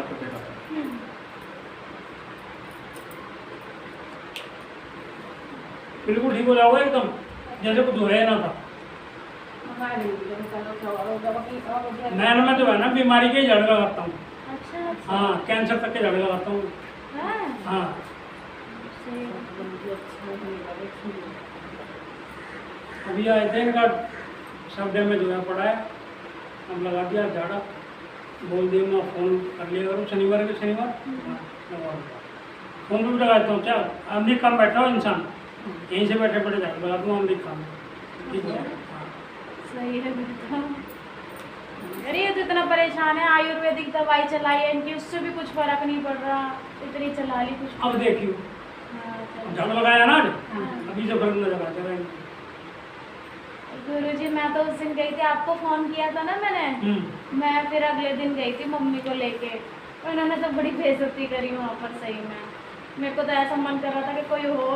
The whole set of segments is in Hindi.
रुपये का। बिल्कुल ठीक हो जाओगे एकदम, जैसे कुछ हो ना था। मैंने मैं तो है ना बीमारी के जड़ लगाता हूँ। अच्छा हाँ, कैंसर तक के जड़ लगाता हूँ। हाँ, अभी आए थे इनका शब्द में जो है पड़ा है, अब लगा दिया झाड़ा। बोल दिया मैं फ़ोन कर लिया करूँ शनिवार के शनिवार। फ़ोन भी लगाता हूँ क्या, अमरीक काम बैठा हो इंसान, यहीं से बैठे बैठे झाड़ लगा दूँ अमरीक काम। ठीक है, सही है बिल्कुल। अरे ये तो इतना परेशान है, आयुर्वेदिक दवाई चलाई है इनकी, उससे भी कुछ फर्क नहीं पड़ रहा, इतनी चला ली कुछ। अब देखियो हाँ, झाड़ लगाया ना आज, हाँ। अभी से फर्क नजर आता है। गुरुजी मैं तो उस दिन गई थी, आपको फ़ोन किया था ना मैंने, मैं फिर अगले दिन गई थी मम्मी को लेके, उन्होंने तो बड़ी बेइज्जती करी वहाँ पर सही में। मेरे को तो ऐसा मन कर रहा था कि कोई हो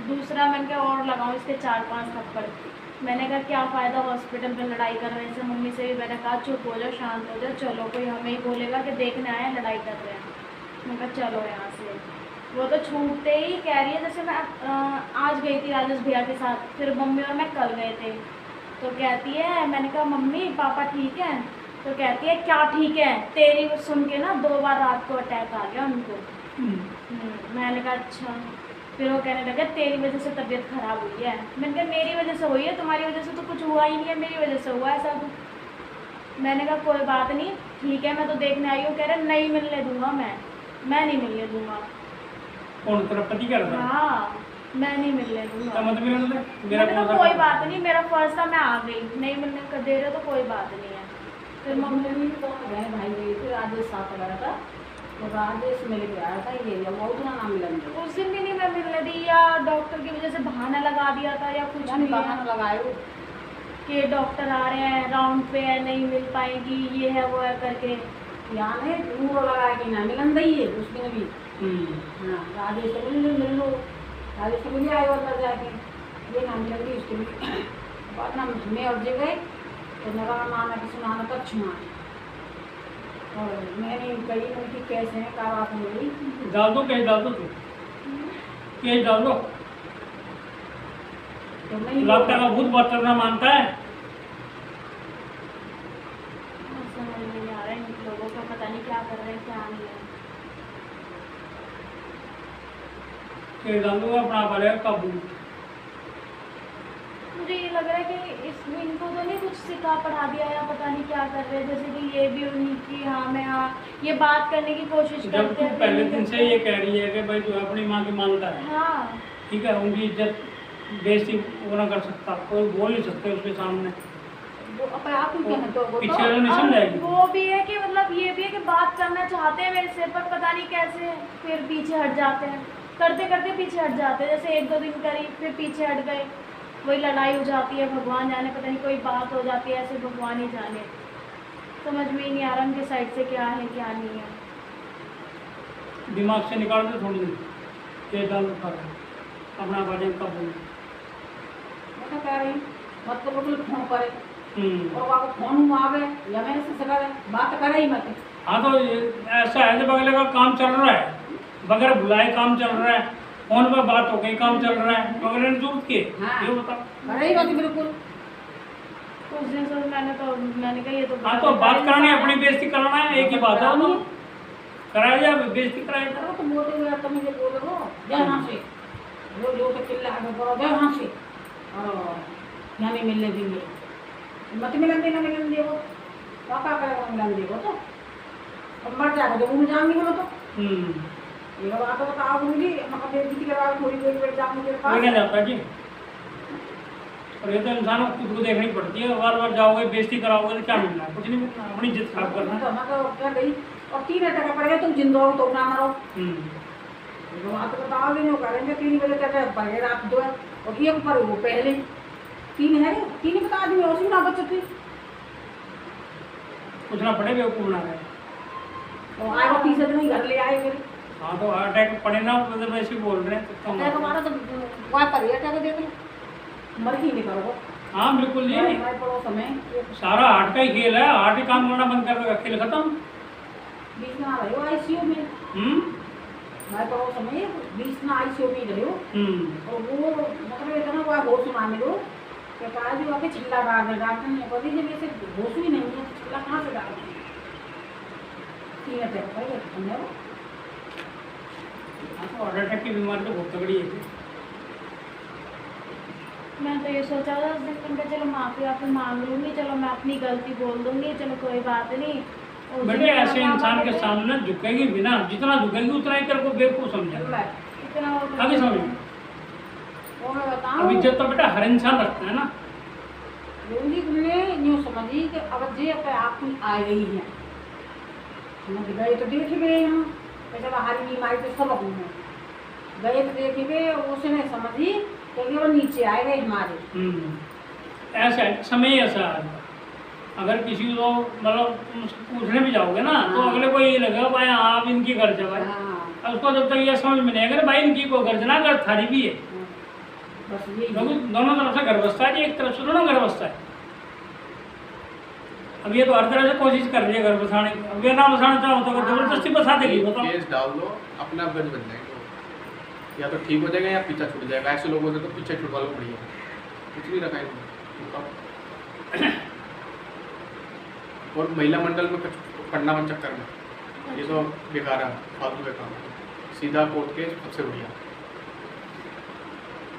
दूसरा, मैंने क्या और लगाऊं इसके 4-5 थप्पड़। मैंने कहा क्या फ़ायदा हॉस्पिटल में लड़ाई करने से, मम्मी से भी मैंने कहा चुप हो जाओ, शांत हो जाओ, चलो कोई हमें ही बोलेगा कि देखने आए हैं लड़ाई कर रहे हैं। मैंने कहा चलो यहाँ से। वो तो छूटते ही कह रही है, जैसे मैं आज गई थी राजेश भैया के साथ, फिर मम्मी और मैं कल गए थे, तो कहती है, मैंने कहा मम्मी पापा ठीक है, तो कहती है क्या ठीक है, तेरी सुन के ना 2 बार रात को अटैक आ गया उनको। मैंने कहा अच्छा। फिर वो कहने लगा तेरी वजह से तबीयत खराब हुई है। मैंने कहा मेरी वजह से हुई है, तुम्हारी वजह से तो कुछ हुआ ही नहीं है, मेरी वजह से हुआ है सब। मैंने कहा कोई बात नहीं, ठीक है मैं तो देखने आई हूँ। कह रहे नहीं मिलने दूंगा, मैं नहीं मिलने दूंगा। कौन तेरा पति कह रहा था? हाँ, मैं नहीं मिलने दूंगा। मत मिलने दे, मेरा मैंने कहा कोई बात नहीं, मेरा फर्ज था, मैं आ गई, नहीं मिलने कर दे रहे तो कोई बात नहीं है। फिर मम्मी भी तो गए भाई गई थी, राजेश साथ गया था, तो राजेश मेरे को आया था, ये वो उतना ना मिलेंगे। उस दिन भी नहीं मैं मिलने दी, या डॉक्टर की वजह से बहाना लगा दिया था या कुछ नहीं बहाना लगाए कि डॉक्टर आ रहे हैं राउंड पे है, नहीं मिल पाएगी, ये है वो है करके। यहाँ ने दूर लगाया कि ना मिलन दी है उस दिन भी। हाँ, राजेश से मिल लो, राजेश से मिल आए और जाके ये ना मिलेंगी उसके लिए। बाद ना मैं और जगह तो नगा माना कि सुनाना तो अच्छी मानी, और मैंने कही उनकी कैसे हैं क्या बात हो गई। डाल दो, केस डाल दो, तू केस डाल दो। तो नहीं लगता का भूत बात करना मानता है। समझ नहीं आ रहा है इन लोगों का, पता नहीं क्या कर रहे हैं क्या नहीं है। केस डाल दो, अपना पड़ेगा काबू। मुझे ये लग रहा है कि इनको तो नहीं कुछ सिखा पढ़ा दिया या पता नहीं क्या कर रहे हैं, जैसे कि ये भी उन्हीं की हाँ मैं हाँ ये बात करने की कोशिश जब करते तू हैं। पहले दिन से ये कह रही है कि भाई जो है अपनी माँ की मानता है, हाँ, ठीक है, उनकी इज्जत बेइज्जती वो ना कर सकता, कोई बोल नहीं सकते उसके सामने। वो अपने आप ही कहने तो वो पीछे तो वाला नहीं और समझाएगी। वो भी है कि मतलब ये भी है कि बात करना चाहते हैं मेरे से, पर पता नहीं कैसे फिर पीछे हट जाते हैं, करते करते पीछे हट जाते हैं। जैसे 1-2 दिन करी फिर पीछे हट गए, वही लड़ाई हो जाती है, भगवान जाने, पता नहीं कोई बात हो जाती है ऐसे, भगवान ही जाने। समझ में ही नहीं आ रहा उनके साइड से क्या है क्या नहीं है। दिमाग से निकाल दो थोड़ी देर, केस डाल दो, खा अपना बाजन कब बोल। मैं तो कह रही मत तो बिल्कुल फोन करे हम्म। और वाको फोन आवे या मेरे से करे बात करे ही मत। हाँ तो ऐसा है कि बगले का काम चल रहा है, बगैर बुलाए काम चल रहा है, फोन पर बात हो गई काम चल रहा है, बगैर ने जरूरत की हाँ। ये बताओ। करे ही मत बिल्कुल। उस दिन से मैंने कहा ये तो हाँ तो बात करानी है, अपनी बेइज्जती कराना है, एक ही बात है तो कराया जाए, बेइज्जती कराया जाए। करो तो बोलते हुए तुम ये बोलो जय हाँ से वो जो तो चिल्ला के बोलो जय हाँ से, और यहाँ नहीं मिलने देंगे, मत मिलन देना, मिलन दे वो पापा करेगा, मिलन दे वो तो अब मर जाएगा जब उन्हें जान नहीं बोलो तो। ये बात तो बताओ मुझे, मतलब बेइज्जती के बाद थोड़ी देर बैठ जाऊँ मेरे पास। क्या जाता है जी, और ये तो इंसान को खुद को देखनी पड़ती है, बार बार जाओगे बेइज्जती कराओगे तो क्या मिलना है, कुछ नहीं मिलना, अपनी इज्जत खराब करना है। तो मैं तो क्या गई और 3 टका पड़ेगा, तुम जिंदा हो तो ना मरो। बात बताओ नहीं करेंगे 3 बजे तक पड़े रात 2 और ये पर वो पहले 3 है, 3 बता दी उसी ना बचती कुछ ना पड़े बेवकूफ ना रहे। और आए वो 30 दिन घर ले आए मेरे। हाँ तो हार्ट अटैक पड़े ना, मतलब वैसे बोल रहे हैं तो अटैक हमारा तो वहाँ पर ही अटैक देख लो, मर ही नहीं करो। हाँ बिल्कुल जी, हमारे पड़ोस में सारा हार्ट का ही खेल है, हार्ट ही काम करना बंद कर देगा, खेल खत्म। 20 ना रहे हो आईसीयू में। मैं पड़ोस में 20 ना आईसीयू में रहे हो। और वो मतलब इतना वो होश ना मिलो कि कहा जी वाके छिल्ला डाल दे। डॉक्टर ने कहा जी जब ऐसे होश भी नहीं है तो छिल्ला कहाँ से डाल दें। 3 अटैक है हमने वो। हार्ट अटैक की बीमारी तो बहुत तगड़ी है। मैं तो ये सोचा था उस दिन, मैंने कहा चलो माफ़ी आपसे मांग लूँगी, चलो मैं अपनी गलती बोल दूँगी, चलो कोई बात नहीं। उस बेटे दिन ऐसे पापा इंसान के बोले, सामने झुकेगी बिना, जितना झुकेगी उतना ही तेरे को बेवकूफ समझेगा। इतना वो आगे समझ। वो मैं बताऊँ अब इज्जत तो बेटा हर इंसान रखता है ना। रोजी ने यूँ समझी कि अब जे पे आप ही आ गई हैं। हम गए तो देख गए हम ऐसे बाहरी बीमारी तो सब अपने गए तो देख गए। उसने समझी कि वो नीचे आए गए हमारे। ऐसा है, समय ऐसा है। अगर किसी को मतलब तुम पूछने भी जाओगे ना तो हाँ। अगले को ये लगेगा भाई आप इनकी घर जा भाई। हाँ, और उसको जब तक ये समझ में नहीं आएगा भाई इनकी को घर जना घर थारी भी है, बस ये क्योंकि दोनों तरफ से घर बसता है, एक तरफ से दोनों घर बसता है। अब ये तो हर तरह से कोशिश कर रही है घर बसाने की। अब ये ना बसाना चाहो तो जबरदस्ती बसा देगी, बताओ। केस डाल दो, अपना गंज बन जाएंगे वो। या तो ठीक हो जाएगा या पीछा छूट जाएगा। ऐसे लोग होते तो पीछे छुड़वा लो बढ़िया, कुछ नहीं रखा इनको। और महिला मंडल में कुछ पढ़ना मन चक्कर में ये तो बेकार है, फालतू का काम है। सीधा कोर्ट केस सबसे बढ़िया।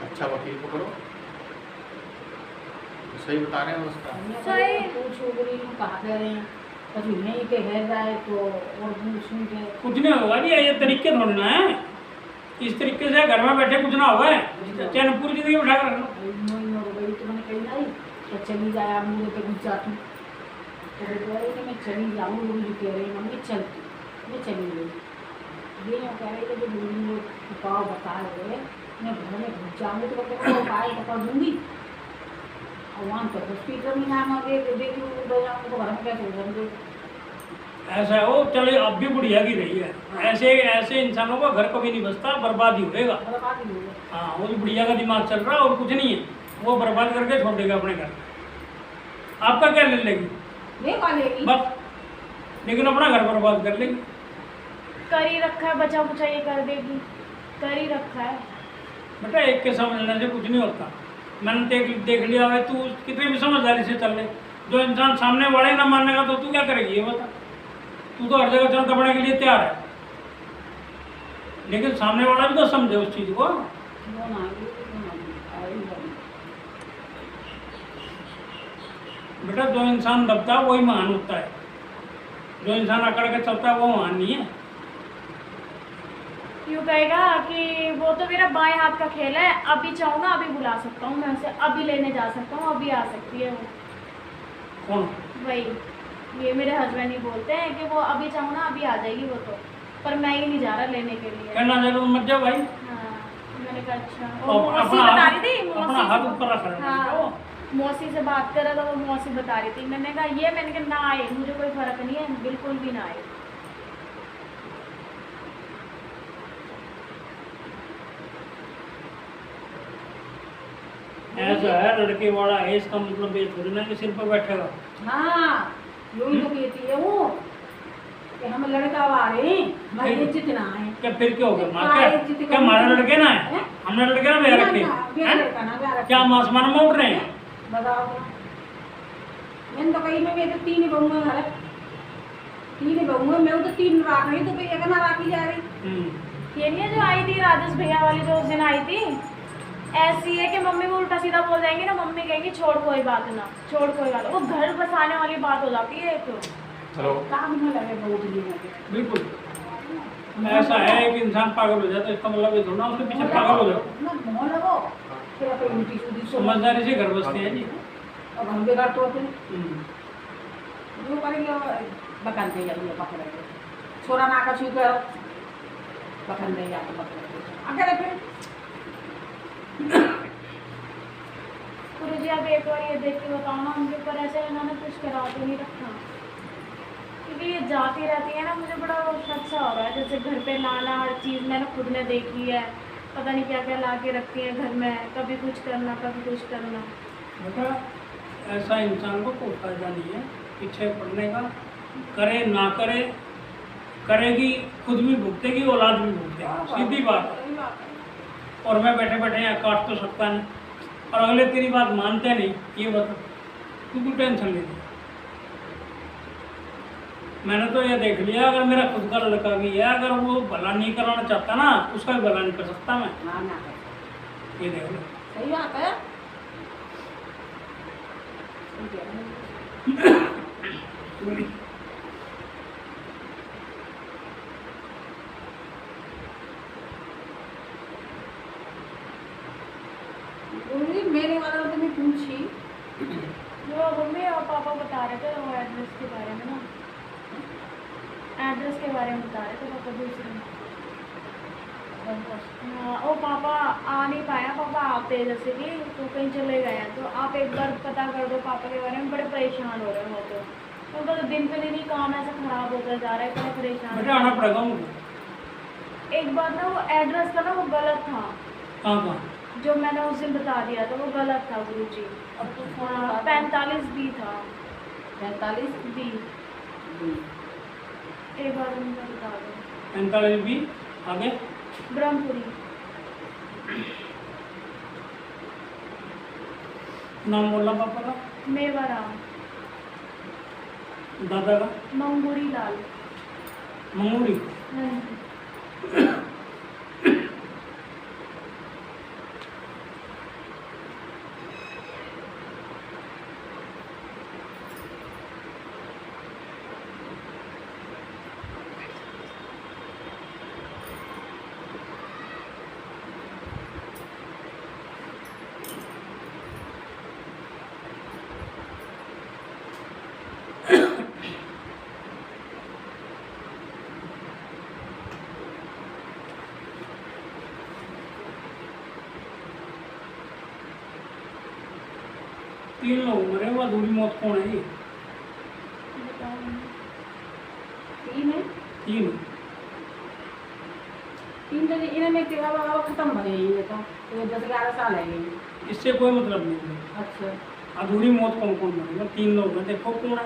अच्छा वकील पकड़ो, सही बता रहे हैं उसका। सही। पूछो बोली कहा कह रहे हैं बस यहीं के घर जाए तो और पूछूं के कुछ नहीं होगा जी, ये तरीके थोड़ी ना है। इस तरीके से घर में बैठे कुछ ना होगा, चैन पूरी जिंदगी उठा कर रखना। तो मैंने कही नहीं तो चली जाए मुझे तो घुस जाती। तो वो कह रही कि मैं चली जाऊँ। वो मुझे कह रही मम्मी चलती, मैं चली गई। ये कह रही कि जो बुढ़ी लोग उपाय बता रहे मैं घर में घुस जाऊँगी तो मैं उपाय बता दूँगी। और वहाँ तो हॉस्पिटल में नाम आगे देख लूँ तो घर में कैसे हो जाएंगे। ऐसा है वो, चले अब भी बुढ़िया की रही है। ऐसे ऐसे इंसानों का घर कभी नहीं बसता, बर्बाद ही होएगा। बर्बाद ही हो गया। हाँ, वो जो बुढ़िया का दिमाग चल रहा है और कुछ नहीं है, वो बर्बाद करके छोड़ देगा अपने घर। आपका क्या ले लेगी ले पालेगी बस, लेकिन अपना घर बर्बाद कर लेगी। कर ही रखा है, बचा बुचा ये कर देगी, कर ही रखा है। बेटा एक के समझने से कुछ नहीं होता। मैंने देख लिया है, तू कितनी भी समझदारी से चल ले। जो इंसान सामने वाले ना मानने का तो तू क्या करेगी ये बता। तू तो हर जगह चल दबने के लिए तैयार है, लेकिन सामने वाला भी तो समझे उस चीज को। वो ना आई बेटा जो इंसान दबता है वही महान होता है, जो इंसान अकड़ के चलता है वो महान नहीं है। यूँ कहेगा कि वो तो मेरा बाएं हाथ का खेल है, अभी चाहूँ ना अभी बुला सकता हूँ, मैं उसे अभी लेने जा सकता हूँ, अभी आ सकती है वो। कौन? वही ये मेरे हस्बैंड ही बोलते हैं कि वो अभी चाहूँ ना अभी आ जाएगी वो तो, पर मैं ही नहीं जा रहा लेने के लिए। कहना जरूर मत जाओ भाई। हाँ, मैंने कहा अच्छा। और और मौसी अपना बता हाथ- रही थी, अपना हाथ ऊपर रख रहा है। हाँ, मौसी से बात कर रहा था, वो मौसी बता रही थी। मैंने कहा ये, मैंने कहा ना आए, मुझे कोई फर्क नहीं है, बिल्कुल भी ना आए। ऐसा है लड़के वाला है, इसका मतलब ये थोड़ी ना कि सिर पर बैठेगा। हाँ यही तो कहती है वो कि हम लड़का वाले हमारी इज्जत ना है। क्या फिर क्या हो गया? मार क्या क्या इज्जत क्या हमारे लड़के ना है? हैं? हमने लड़के ना भैया रखे लड़का ना प्यारा क्या हम आसमान में उड़ रहे हैं? बताओ तो। मैंने तो कही में तो 3 बहू है, 3 बहू है, मैं तो 3 राख रही तो भैया का ना राखी जा रही। ये नहीं है जो आई थी राजेश भैया वाली, जो उस दिन आई थी, ऐसी है कि मम्मी को उल्टा सीधा बोल जाएंगी ना, मम्मी कहेंगी छोड़ कोई बात ना, छोड़ कोई बात। वो घर बसाने वाली बात हो जाती है एक। हेलो, काम में लगे बहुत लिए बिल्कुल ऐसा है कि इंसान पागल हो जाता है, इसका मतलब ये थोड़ा ना उसके पीछे पागल हो जाओ। ना मोह लगो फिर अपनी उल्टी सीधी समझदारी से घर बसते हैं जी। और हम बेकार तो होते हम्म। जो करेंगे बकन दे जाइए पकड़ के छोरा ना का छू कर बकन दे जाते पकड़ के अगर फिर गुरु जी आप एक बार ये देख के बताओ ना उनके ऊपर, ऐसे इन्होंने कुछ करा तो नहीं रखा, क्योंकि ये जाती रहती है ना, मुझे बड़ा शक सा हो रहा है। जैसे घर पे लाना, हर चीज़ मैंने खुद ने देखी है, पता नहीं क्या क्या ला के रखती है घर में, कभी कुछ करना कभी कुछ करना। बेटा ऐसा इंसान को कोई फायदा नहीं है पीछे पड़ने का, करे ना करे करेगी, खुद भी भुगतेगी, औलाद भी भुगतेगी, सीधी बात है। सही बात है। और मैं बैठे बैठे यहाँ काट तो सकता नहीं, और अगले तेरी बात मानते नहीं, ये बता तू क्यों टेंशन लेती? मैंने तो ये देख लिया, अगर मेरा खुद का लड़का भी है, अगर वो भला नहीं कराना चाहता ना, उसका भी भला नहीं कर सकता मैं। ना ना ये देख लो। सही बात है। सही कह रहे हैं। बोली मेरे वाला तो मैं पूछी वो मम्मी और पापा बता रहे थे वो एड्रेस के बारे में ना, एड्रेस के बारे में बता रहे थे पापा दूसरे में। हाँ, वो पापा आ नहीं पाया, पापा आते जैसे कि तो कहीं चले गए हैं, तो आप एक बार पता कर दो पापा के बारे में, बड़े परेशान हो रहे हो तो उनका तो दिन पे दिन ही काम ऐसा खराब होता जा रहा है, बड़े परेशान बेटा आना पड़ेगा मुझे। एक बार ना वो एड्रेस था ना वो गलत था, कहाँ? जो मैंने उस दिन बता दिया था वो गलत था गुरुजी। अब तो फोन 45 बी था, 45 बी। एक बार उनका बता दो। 45 भी आगे ब्रह्मपुरी। नाम बोलना पापा का, मेवाराम। दादा का मंगूरी लाल। मंगूरी। हाँ जी। 3 लोग मरे, वो अधूरी मौत कौन है ये? बताओ मम्मी। 3 है। 3। 3 तो इन्हें में तेरा बाबा खत्म हो गई ये तो 10-11 साल है ये। इससे कोई मतलब नहीं है। अच्छा अधूरी मौत कौन कौन मरेगा? 3 लोग हैं, देखो कौन है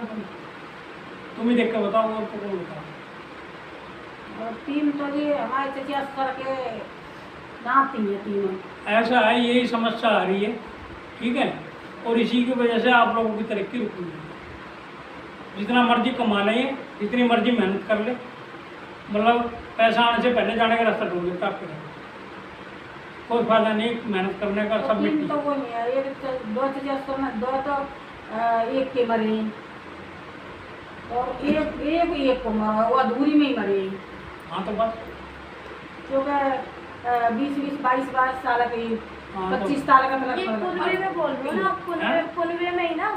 तुम ही देख के बताओ, और तो कौन बताओ। और 3 तो ये हमारे चचिया सर के नाती है तीनों। ऐसा है, यही समस्या आ रही है, ठीक है, और इसी की वजह से आप लोगों की तरक्की रुकी है। जितना मर्जी कमा लें, जितनी मर्जी मेहनत कर ले, मतलब पैसा आने से पहले जाने का रास्ता ढूंढ लेता आपके घर। कोई फायदा नहीं मेहनत करने का, सब 3 मिट्टी। तो वो नहीं है, एक तो 2 चचिया सर में 2 तो एक के मरे और एक को मरा, वो अधूरी में ही मरे। हाँ तो बस, क्योंकि 20-22 साल के हाँ तो 25 साल का ये पुलवे में बोल रहे हो ना आप, पुलवे में ही ना,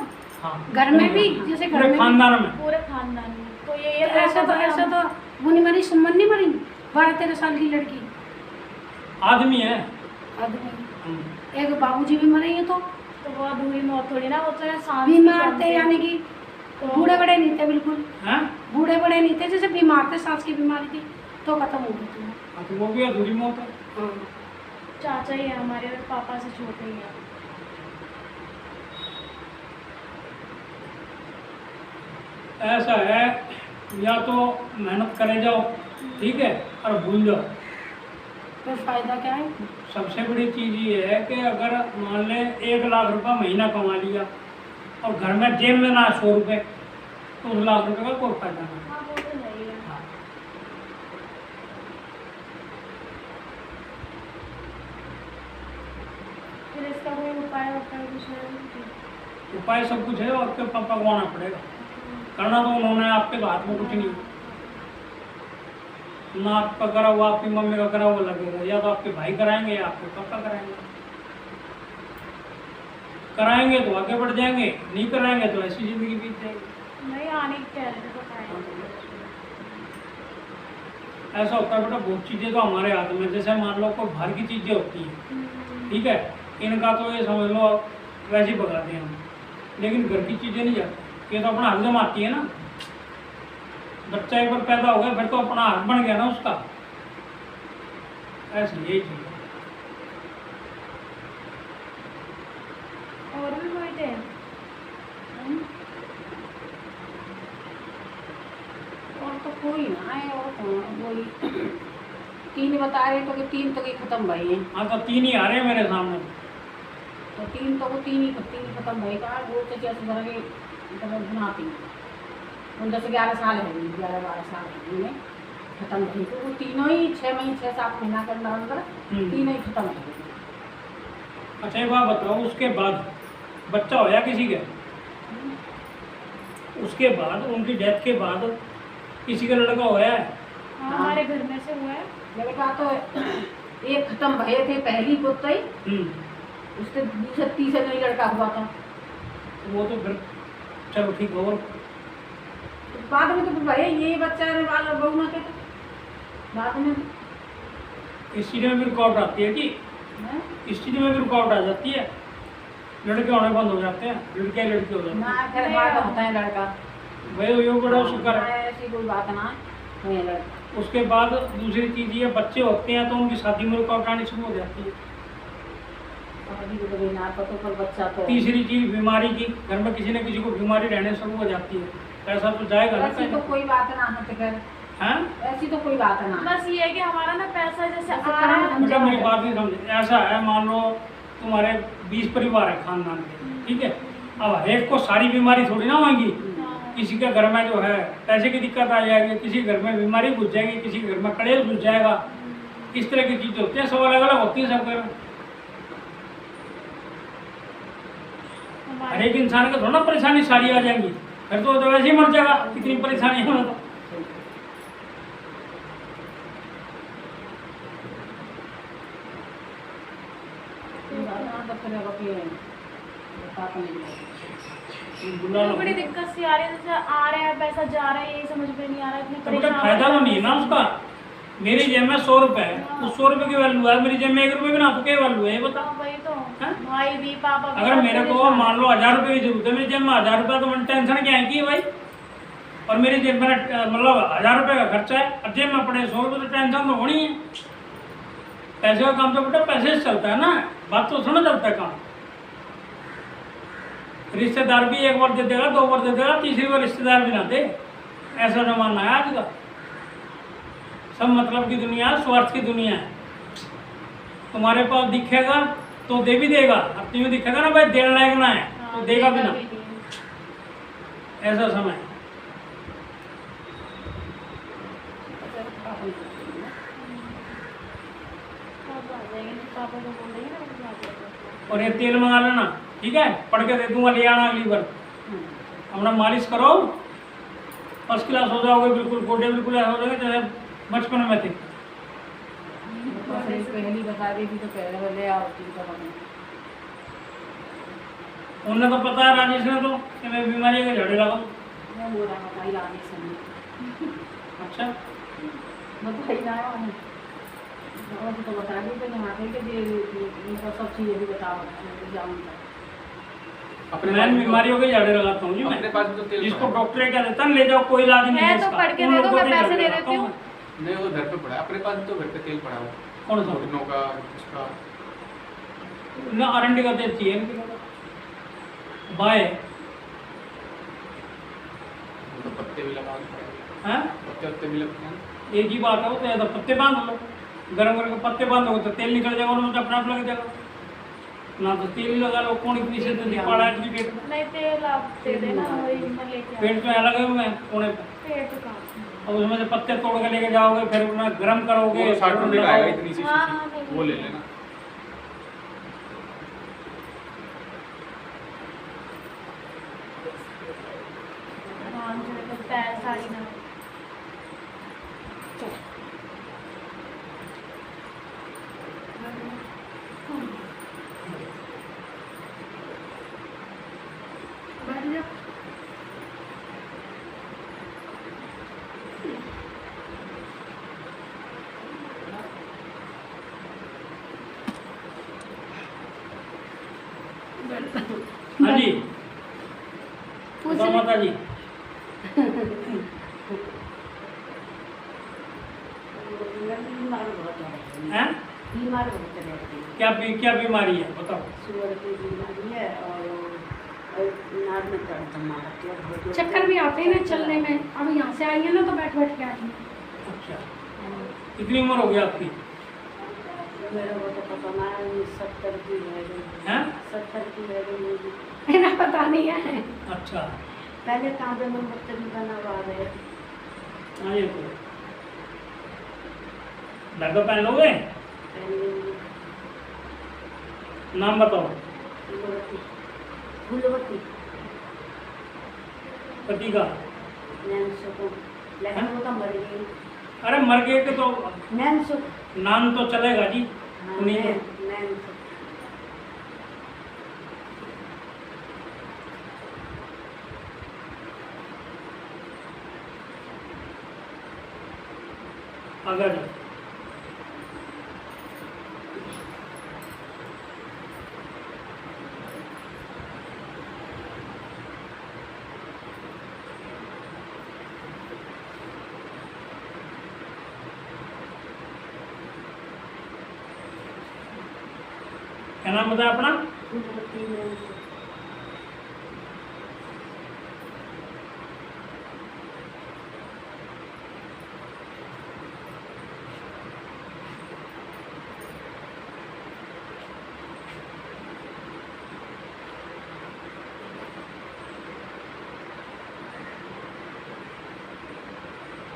हाँ घर में भी जैसे घर पूरे में खानदान में। पूरे खानदान में। तो ये भी ऐसा तो वो नहीं मरी, सुमन नहीं मरी, 12-13 साल की लड़की आदमी है। आदमी। हम्म। एक बाबूजी भी मरे हैं, तो वो अधूरी मौत थोड़ी ना, वो तो सांस बीमार थे, यानी कि तो बूढ़े बड़े नहीं थे, बिल्कुल हैं? बूढ़े बड़े नहीं थे, जैसे बीमार थे, सांस की बीमारी थी तो खत्म हो गई थी। हाँ, तो वो भी अधूरी मौत है। हाँ। चाचा ही है हमारे, और पापा से छोटे ही हैं। ऐसा है, या तो मेहनत करे जाओ, ठीक है, और भूल जाओ। फिर फायदा क्या है? सबसे बड़ी चीज़ ये है कि अगर मान लें 1 लाख रुपया महीना कमा लिया और घर में जेब में ना 100 रुपये, तो उस लाख रुपये का कोई फायदा नहीं। हाँ वो तो है ही है। हाँ। फिर इसका कोई उपाय होता है कुछ है? उपाय सब कुछ है, और आपके पापा को आना पड़ेगा। करना तो उन्होंने आपके हाथ में कुछ नहीं, ना आपका करा हुआ आपकी मम्मी का करा हुआ लगेगा, या तो आपके भाई कराएंगे या आपके पापा कराएंगे। कराएंगे तो आगे बढ़ जाएंगे, नहीं कराएंगे तो ऐसी जिंदगी बीत जाएगी। नहीं आने की कह रहे थे तो खाएंगे। ऐसा होता है बेटा, बहुत चीज़ें तो हमारे हाथ में, जैसे मान लो कोई बाहर की चीज़ें होती हैं, ठीक है, इनका तो ये समझ लो वैसे ही पकाते हैं हम, लेकिन घर की चीज़ें नहीं जाती, ये तो अपना हक जमाती है ना। बच्चा एक बार पैदा हो गया फिर तो अपना हक बन गया ना उसका, ऐसे यही चीज़ है। और भी कोई थे? और तो कोई ना है, और कोई 3 बता रहे तो कि 3 तो की खत्म भई है। हाँ तो 3 ही आ रहे हैं मेरे सामने। तो 3 तो वो 3 ही खत्म भई का वो तो जैसे तरह के मतलब बनाती 10-11 साल है, 11-12 साल है इन्हें खत्म भई। तो वो तीनों ही 6 महीने 6-7 महीना के अंदर तीनों ही खत्म हो गए। अच्छा एक बात बताओ, उसके बाद बच्चा होया किसी के? उसके बाद उनकी डेथ के बाद किसी का लड़का होया है? हाँ, हमारे घर में से हुआ है। लड़का तो एक खत्म भये थे पहली पुत्र ही, उससे दूसरे तीसरे नहीं लड़का हुआ था। वो तो फिर चलो ठीक हो। तो बाद में तो भये ये बच्चा वाला बहू के तो बाद में इस चीज में भी रुकावट आती है कि हैं? इस चीज में भी रुकावट आ जाती है, लड़के होने बंद हो जाते हैं, लड़के लड़के हो जाते ना हैं। फिर बाद होता है लड़का। भाई वो बड़ा शुक्र है। ऐसी कोई बात ना है लड़का। उसके बाद दूसरी चीज ये बच्चे होते हैं तो उनकी शादी में रुकावट आनी शुरू हो जाती है। अभी तो कभी ना पता पर बच्चा तो तीसरी चीज बीमारी की, घर में किसी न किसी को बीमारी रहने शुरू हो जाती है, पैसा तो जाएगा ना ऐसी तो कोई बात ना है फिर। हैं? ऐसी तो कोई बात ना है। बस ये है कि हमारा ना पैसा जैसे ऐसे आ रहा है। काम- बेटा मेरी बात नहीं समझे। ऐसा है, मान लो तुम्हारे 20 परिवार है खानदान के, ठीक है? अब हर एक को सारी बीमारी थोड़ी ना होगी। हाँ। किसी के घर में जो है पैसे की दिक्कत आ जाएगी, किसी के घर में बीमारी घुस जाएगी, किसी के घर में कड़ेल घुस जाएगा। इस तरह की चीजें होती हैं, सब अलग अलग होती है सब घर में। हर एक इंसान को थोड़ा ना परेशानी सारी आ जाएंगी, फिर तो वैसे ही मर जाएगा। कितनी परेशानी है तो। कोई बात ना तो फिर अब ये बता तो नहीं है। बुला लो। बड़ी दिक्कत सी आ रही है, जैसे आ रहा है पैसा जा रहा है, यही समझ में नहीं आ रहा है। इतने तो बेटा परेशान फायदा हो तो नहीं है ना उसका। मेरी जेब में 100 रुपए है, उस 100 रुपए की वैल्यू है, मेरी जेब में 1 रुपए भी ना तो क्या वैल्यू है ये बता। हाँ, वही तो हैं? भाई भी पापा भी अगर सब मेरे को परेशान मान लो 1000 रुपए की जरूरत है, मेरी जेब में 1000 रुपए, तो मैंने टेंशन क्या है की है भाई। और मेरी जेब में मतलब 1000 रुपए का खर्चा है, और जेब में पड़े 100 रुपए, तो टेंशन तो होनी है। पैसे का काम तो बेटा पैसे से चलता है ना, बात तो थोड़ा चलता है काम। रिश्तेदार भी एक बार दे देगा, 2 बार दे देगा, तीसरी बार रिश्तेदार भी ना दे, ऐसा जमाना है आज का। सब मतलब की दुनिया है, स्वार्थ की दुनिया है। तुम्हारे पास दिखेगा तो दे भी देगा, अब तुम्हें दिखेगा ना भाई देने लायक ना है हाँ, तो देगा भी ना। नहीं। ऐसा समय है। पापा आ जाएंगे, पापा को बोल देंगे ना वो आ जाएगा। और ये तेल मंगा लेना, ठीक है? पढ़ के दे दूंगा, ले आना अगली बार। अपना मालिश करो, फर्स्ट क्लास हो जाओगे, बिल्कुल गोडे बिल्कुल ऐसा हो जाएगा जैसे बचपन में थे। पहली बता दी थी तो पहले वाले आओ चिंता करना। उन्हें तो पता है राजेश ने तो कि मैं बीमारी के झड़े लगा। मैं बोल रहा बताई आने से अच्छा बताई ना आने और तो बता दी तो यहाँ के इनको सब चीज़ें भी बताओ जाऊँगा। मैं बीमारियों के झड़े लगाता हूँ जी अपने मैं। पास भी तो तेल जिसको पड़ा है। डॉक्टर क्या देता है, ले जाओ कोई इलाज नहीं है मैं तो इसका। पढ़ के उन दे लोगों दो, को मैं नहीं पैसे झड़े दे लगाता देती हूँ। नहीं वो घर पे पड़ा है, अपने पास भी तो घर पे तेल पड़ा हुआ है। कौन सा? घुटनों का उसका ना अरंडी का तेल चाहिए बाय तो पत्ते भी लगा पड़ेगा, हैं? पत्ते भी लगते हैं। एक ही बात है, वो तो ज़्यादा पत्ते बांध लो, गरम करके पत्ते बांधोगे तो तेल निकल जाएगा, और अपना आप लग जाएगा। ना तो तेल ही लगा लो, कौन इतनी से जल्दी पड़ा है इतनी पेट में। नहीं तेल आप दे देना, वही मैं लेके आ पेट में अलग है मैं कोने पे, पेट कहाँ? और उसमें से पत्ते तोड़ के लेके जाओगे, फिर उन्हें गर्म करोगे। वो 60 रुपये का आएगा इतनी सी हाँ, शीशी, नहीं, वो ले नहीं। लेना। हाँ, मुझे तो पैर साड़ी ना बैठ जा। हाँ जी पूछ बताओ ले। माता जी। बीमार बहुत है, हैं? बीमार बहुत रहती है। क्या बीमारी है बताओ। शुगर की बीमारी है और नाक में दर्द मारती है। चक्कर भी आते हैं ना चलने में। अब यहाँ से आई है ना तो बैठ बैठ के आती है। अच्छा कितनी उम्र हो गई आपकी? मेरे को तो पता ना है, 70 की है गई। हैं? 70 की है गई मेरी। मेरा पता नहीं है। अच्छा, पहले कहाँ पे नंबर तक बना हुआ है। हाँ ये तो ढाका पहन लोगे? पहले नाम बताओ। फूलवती, फूलवती पति का? नैन सुकून, लेकिन वो तो मर गई। अरे मर गए के तो नैन सुकून, नाम तो चलेगा जी। हाँ, उन्हीं को। नैन सुकून। आगे जाओ। क्या नाम बताया अपना? फूलवती नैन सुकून।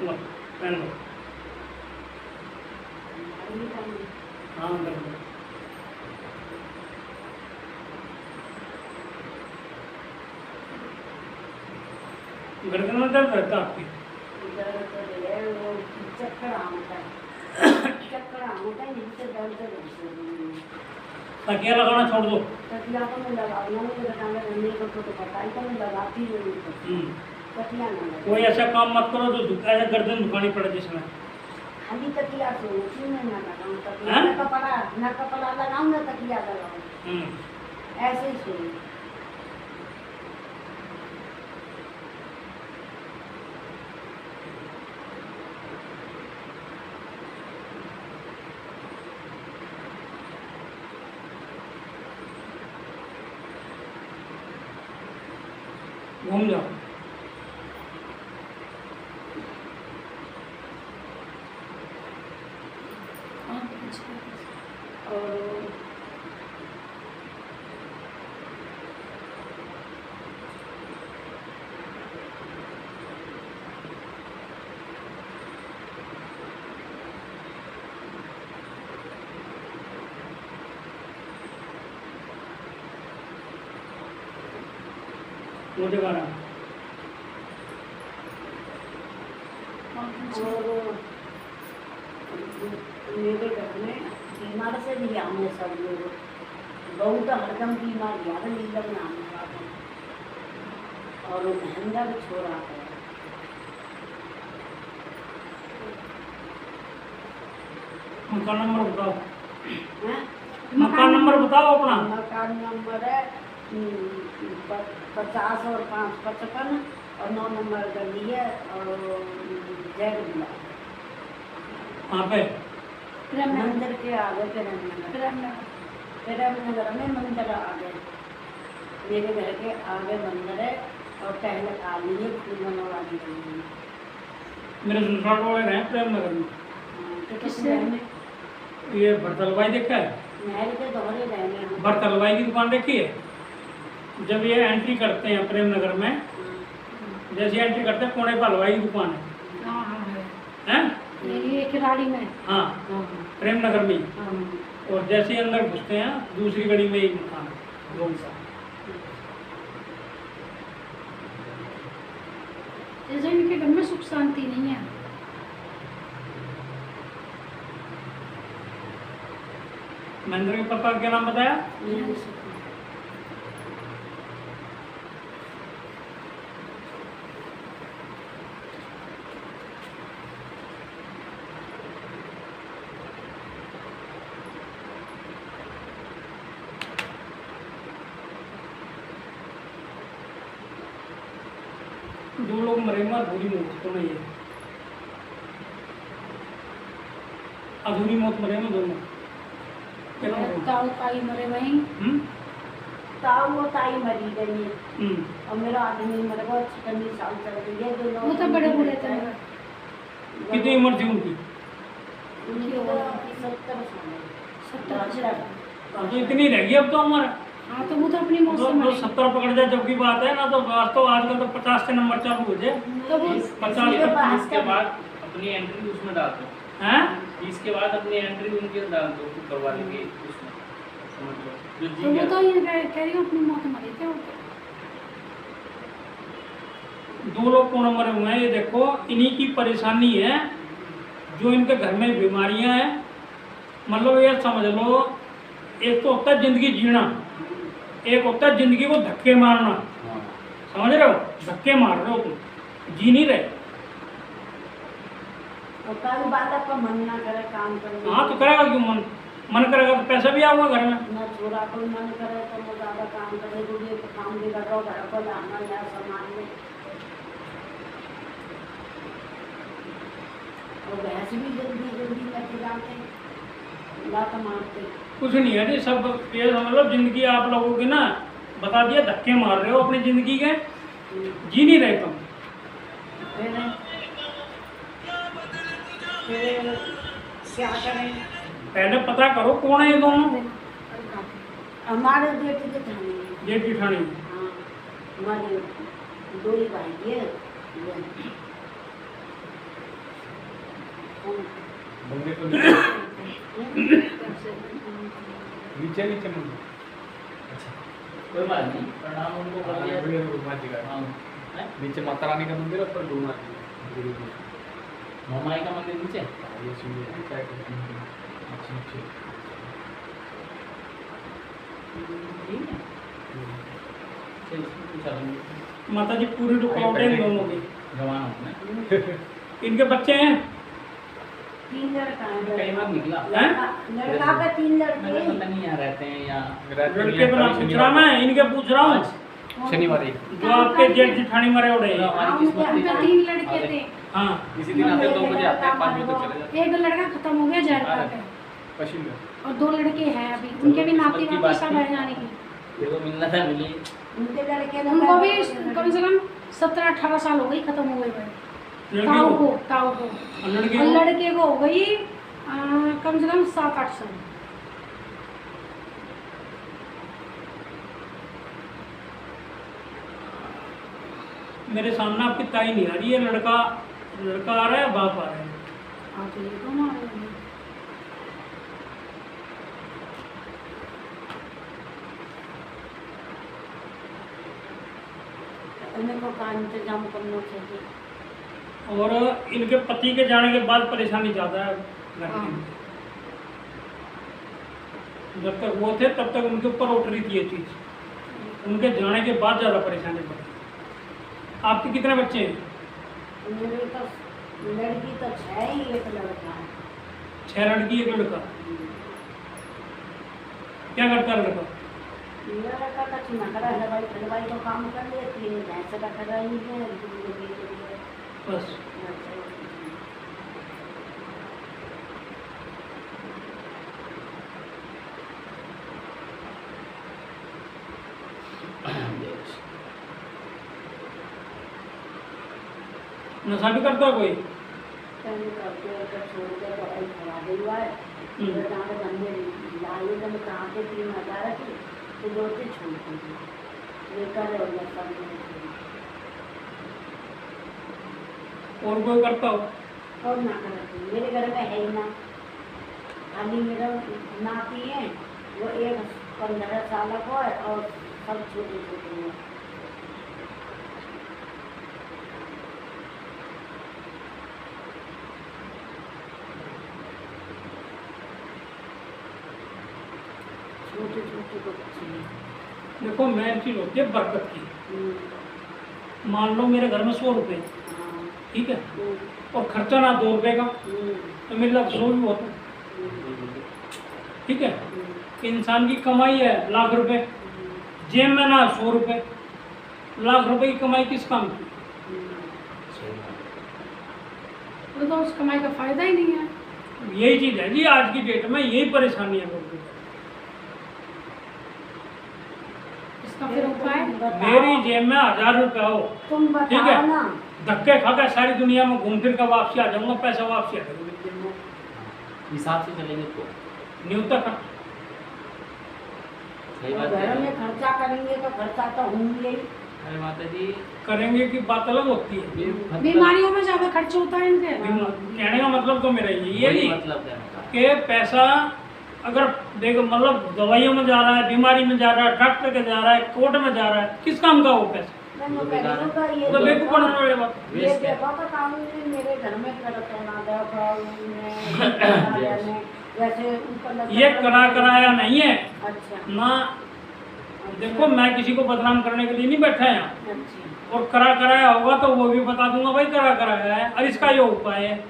लो, पहन लो। अभी टाइम हाँ कर लो। गर्दन में दर्द रहता आपकी? दर्द है, वो चक्कर आता है। चक्कर आता है, नीचे दर्द रहता है। तकिया लगाना छोड़ दो। तकिया तो मैं लगा रही हूँ, मुझे बताने रहने को तो पता ही, तो मैं लगाती हूँ उनको। तकिया ना लगा। कोई ऐसा काम मत करो जो ऐसा गर्दन दुखानी पड़े जिसमें। खाली तकिया सोचती मैं ना लगाऊँ तकिया, हाँ? ना कपड़ा लगाऊँ ना तकिया लगाऊँ, हम्म। ऐसे ही सोई। घूम जाओ। और मुझे गाना और मेरे घर में बीमार से भी आने सब लोग बहुत हरदम बीमार यार नीलम नाम का था। और महंगा भी छोड़ा है। मकान नंबर बताओ। हैं? मकान नंबर बताओ अपना। मकान नंबर है 50 और 555 और 9 नंबर गली है और जय गुला कहाँ पे? मंदिर के आगे प्रेमनगर में मंदिर आगे, मेरे घर के आगे मंदिर है और पहले खाली है फूलन वाली गली में। मेरे ससुराल वाले रहे प्रेम नगर में। तो किससे? किसने रहने? ये भरतलवाई देखा है? महल के दोहरे रहने हम। भरतलवाई की दुकान देखी है? जब ये एंट्री करते हैं प्रेम नगर में, जैसे एंट्री करते हैं कोने पर हलवाई की दुकान है। हाँ हाँ है। हैं? ये खिलाड़ी में। हाँ, हाँ, प्रेम नगर में ही। हाँ। और जैसे ही अंदर घुसते हैं दूसरी गली में ही दुकान है, रोड सा। जैसे इनके घर में सुख शांति नहीं है। महेंद्र के पापा का क्या नाम बताया? यहाँ से- दो लोग मरे हुए अधूरी मौत तो नहीं है। अधूरी मौत मरे हुए दोनों। क्या नाम है? ताऊ ताई मरे वहीं। हम्म? ताऊ वो ताई मरी गई है हम्म। और मेरा आदमी मर गया 56 साल चल गई है। दोनों वो तो बड़े बूढ़े थे। कितनी उम्र थी उनकी? उनकी तो 70 साल है। 70। अब तो इतनी रह गई अब तो उम्र। हाँ तो वो तो अपनी मौत से तो मरेगी। 70 पकड़ जाए जब की बात है ना, तो वास्तव आजकल तो 50 से नंबर चालू हो जाए। तो वो 50 इसके बाद अपनी एंट्री उसमें डाल दो, हैं? इसके बाद अपनी एंट्री उनके डाल दो, करवा लेंगे उसमें, समझ लो जो तो जी वो गया। तो ये कह रही हूँ अपनी मौत मरी थे वो तो। 2 लोग कौन मरे हुए हैं ये देखो, इन्हीं की परेशानी है, जो इनके घर में बीमारियां हैं। मतलब ये समझ लो, एक तो होता है जिंदगी जीना, एक होता है जिंदगी को धक्के मारना। समझ रहे हो, धक्के मार रहे हो तुम, जी नहीं रहे। और कल बात आपका मन ना करे काम करने। हाँ तो करेगा क्यों मन? मन करेगा तो पैसा भी आऊंगा घर में। ना छोरा को मन करे तो वो ज़्यादा काम करे, तो ये काम भी कर रहा हो, घर को लाना या सामान में। और भैंस भी जल्दी जल्दी लेके जाते हैं, लात मारते। कुछ नहीं है जी, सब ये समझ लो जिंदगी आप लोगों की ना, बता दिया धक्के मार रहे हो अपनी जिंदगी के, जी नहीं रहे तुम। फिर क्या करें? पहले पता करो कौन है ये दोनों। हमारे बेटे के थाने हैं। जेठ जिठानी। हाँ, हमारे 2 ही भाई है। बंदे तो नीचे नीचे मंदिर। कोई बात नहीं, प्रणाम उनको कर दिया। हनुमान जी का हाँ, हैं? नीचे माता रानी का मंदिर है, ऊपर हनुमान जी का। मोमाई का मंदिर नीचे। ये सुनिए क्या कहते हैं। अच्छा अच्छा। ठीक है, चल इसमें पूछा लूँगी। माता जी पूरी रुकावट है इन दोनों की। जवान हूँ मैं, इनके बच्चे हैं? 3 लड़का है। कई बार निकला। लड़का पे 3 मैंने लड़के। पता नहीं यहाँ रहते हैं या लड़के बना पूछ रहा मैं, इनके पूछ रहा हूँ। शनिवार ही जो आपके जेठ जिठानी मरे उड़े हैं। हमारी किस्मत उनके 3 लड़के थे। हाँ इसी दिन आते 2 बजे आते हैं, 5 बजे तक चले जाते एक लड़का खत्म हो गया जहर खा के, हैं। पश्चिम में और 2 लड़के हैं अभी, उनके भी नाती किस्मत की वाती बात सब थी। है जाने की। देखो मिलना था मिली। उनके लड़के उनको भी कम से कम 17-18 साल हो गई, खत्म हो गई भाई। लड़के ताऊ को, को ताऊ को और लड़के और को लड़के को हो गई कम से कम 7-8 साल। मेरे सामने आपकी ताई नहीं आ रही है, लड़का लड़का आ रहा है, बाप आ रहा है। हाँ तो ये दोनों आ रहे हैं। उन्हें को का इंतजाम करना चाहिए। और इनके पति के जाने के बाद परेशानी ज़्यादा है घर हाँ। में। जब तक वो थे तब तक उनके ऊपर उठ रही थी ये चीज़, उनके जाने के बाद ज़्यादा परेशानी पड़ी। आपके कितने बच्चे हैं? मेरे तो लड़की तो 6 ही, एक लड़का है। 6 लड़की 1 लड़का। क्या करता है लड़का? लड़का का चिन्हरा है भाई, हलवाई तो काम कर लेती है, भैंस का खड़ा ही है, बस नशा भी करता है कोई? छोड़ के दवाई खवा दी हुआ है। जहाँ बंदे लाए जब कहाँ के 3000 की तो रोटी छोड़ दी लेकर और सब और कोई करता हो? और ना करती मेरे घर में है ही ना। खाली मेरा नाती है, वो एक 15 साल का है और सब छोटे छोटे हैं। छोटे छोटे बच्चे हैं। देखो मेन चीज़ होती है बरकत की। हम्म, मान लो मेरे घर में 100 रुपये, हाँ, ठीक है, हम्म, और खर्चा ना 2 रुपये का, हम्म, तो मेरे लाख 100 भी होता है, ठीक है। हम्म, इंसान की कमाई है लाख रुपए, जेब में ना 100 रुपये, लाख रुपए की कमाई किस काम की? वो तो उस कमाई का फायदा ही नहीं है। यही चीज़ है जी, आज की डेट में यही परेशानी है लोगों को। इसका फिर उपाय मेरी जेब में 1000 रुपया हो, तुम ठीक बताओ है, ना। धक्के खा के सारी दुनिया में घूम फिर कर वापसी आ जाऊंगा, पैसा वापसी आ जाऊंगा। हिसाब से चलेंगे तो न्यूनतम सही और बात घर है। में खर्चा करेंगे तो खर्चा तो होंगे ही। अरे माता जी करेंगे की बात अलग होती है। ये मतलब बीमारियों में ज्यादा खर्च होता है इनके। कहने का मतलब तो मेरा ये वही नहीं मतलब कहने का। कि पैसा अगर देखो मतलब दवाइयों में जा रहा है, बीमारी में जा रहा है, डॉक्टर के जा रहा है, कोर्ट में जा रहा है, किस काम का वो पैसा? मैं कह का ये तो बेवकूफ देखो, बनने वाली बात। ये वेस्ट है। देखो तो काम ने मेरे घर में करता ना देखो जैसे ऊपर ये कराया नहीं है अच्छा ना। देखो मैं किसी को बदनाम करने के लिए नहीं बैठा यहाँ, अच्छा और कराया होगा तो वो भी बता दूंगा भाई कराया है, और इसका ये उपाय है।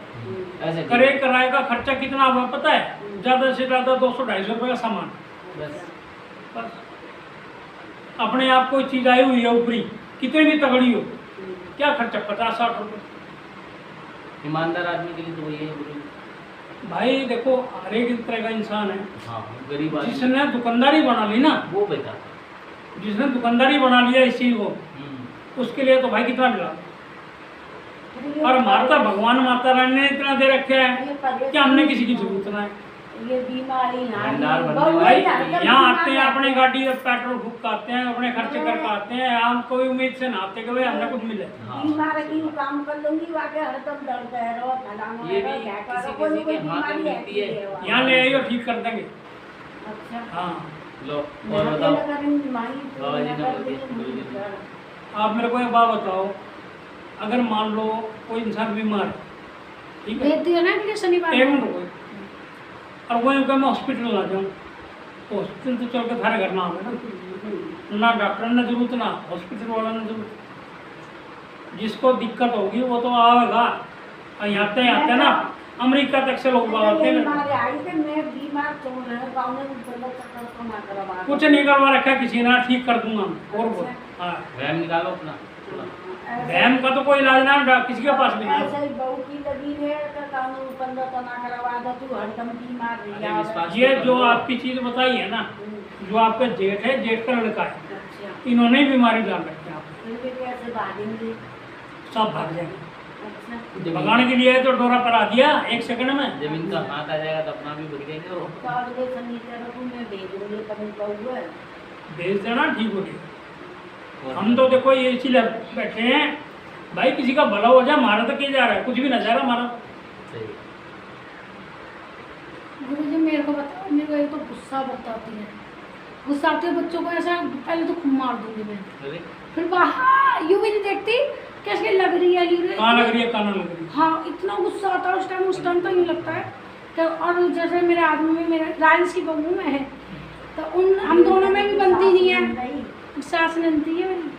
ऐसे कराए का खर्चा कितना हुआ पता है? ज़्यादा से ज़्यादा 200-250 रुपये का सामान। बस बस अपने आप कोई चीज़ आई हुई है ऊपरी, कितनी भी तगड़ी हो, क्या खर्चा 50-60 रुपये। ईमानदार आदमी के लिए तो वही है गुरु। भाई देखो हर एक तरह का इंसान है। हाँ गरीब आदमी जिसने दुकानदारी बना ली ना, वो बेटा। जिसने दुकानदारी बना लिया इस चीज़ को, उसके लिए तो भाई कितना मिला। और माता भगवान माता रानी ने इतना दे रखे है कि हमने किसी की जरूरत ना है। ये बीमारी भंडार बनने बहुत भाई बड़ी हरकत यहाँ आते हैं बीमारी अपनी गाड़ी में पेट्रोल फूक के आते हैं, अपने खर्चे करके आते हैं। हम कोई उम्मीद से ना आते कि भाई हमने कुछ मिले। हाँ। बीमार की काम कर लूंगी वाके हरदम दर्द है रो फलाना ये है भी क्या किसी करो कोई किसी के हाथ में बीमारी मिलती है। है यहाँ ले आइए ठीक कर देंगे। अच्छा हाँ लो और यहाँ पे बताओ लगा रही बीमारी तो बाबा जी यहाँ ने कर बोल दी दिया, बोल दिया। आप मेरे को एक बात बताओ, अगर मान लो कोई इंसान बीमार है, ठीक है, भेज दिया ना इनके शनिवार एक को। मिनट रुको, और वही मैं हॉस्पिटल आ जाऊँ तो हॉस्पिटल तो चल के थारे घर ना आवे ना डॉक्टर ने जरूरत ना हॉस्पिटल वाला ने जरूरत। जिसको दिक्कत होगी वो तो आएगा। और यहाँ आते ना अमेरिका तक से लोग आते हैं। बीमारी आई थे मैं बीमार तो है गाँव में गलत चक्कर तो ना करवा कुछ नहीं करवा रखा किसी ने, ठीक कर दूंगा और बोल। हाँ वहम निकालो अपना थोड़ा। वहम का तो कोई इलाज ना किसी के पास भी ऐसे नहीं। ही बहू की लगी है तो कानून ऊपर तो ना करवा दो तू हरदम बीमार रह अरे जाओ। विश्वास ये जो आपकी चीज बताई है ना, जो आपका जेठ है, जेठ का लड़का है, अच्छा इन्होंने ही बीमारी डाल रखी है आपको। फिर भी कैसे भागेंगे सब भाग जाएंगे। अच्छा भगाने के लिए तो डोरा पर आ दिया 1 सेकंड में। जब इनका हाथ आ जाएगा तो अपना भी बच जाएंगे वो। तो अगले शनिवार को मैं भेजूंगी कभी कहूँ भेज देना, ठीक हो गया। हम तो देखो ये इसीलिए बैठे हैं भाई, किसी का भला हो जाए, हमारा तो क्या जा रहा है, कुछ भी ना जा रहा हमारा। सही। गुरु जी मेरे को बताओ, मेरे को एक तो गुस्सा बहुत आती है। गुस्सा आते हुए बच्चों को ऐसा पहले तो खूब मार दूंगी मैं, अरे फिर बाहर यूं भी नहीं देखती कैसे लग रही है यूं कहाँ लग रही है, कहाँ लग रही है। हाँ इतना गुस्सा आता है उस टाइम तो यूँ लगता है कि। और जैसे मेरे आदमी में मेरे राइस की बहू में है तो उन हम दोनों में भी बनती नहीं है। सास नंदी है मेरी,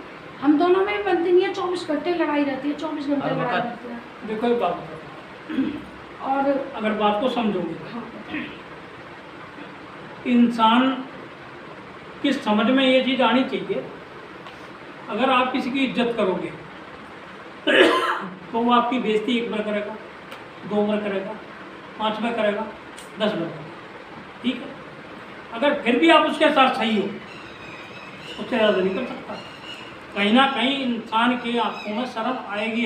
हम दोनों में भी बनती नहीं है। 24 घंटे लड़ाई रहती है, 24 घंटे और लड़ाई वक़्त? रहती है। देखो एक बात बताओ, और अगर बात को समझोगे, हाँ, इंसान की समझ में ये चीज़ आनी चाहिए, अगर आप किसी की इज्जत करोगे तो वो आपकी बेइज्जती 1 बार करेगा, 2 बार करेगा, 5 बार करेगा, 10 बार करेगा, ठीक है। अगर फिर भी आप उसके साथ सही हो, उससे ज़्यादा नहीं कर सकता। कहीं ना कहीं इंसान की आंखों में शर्म आएगी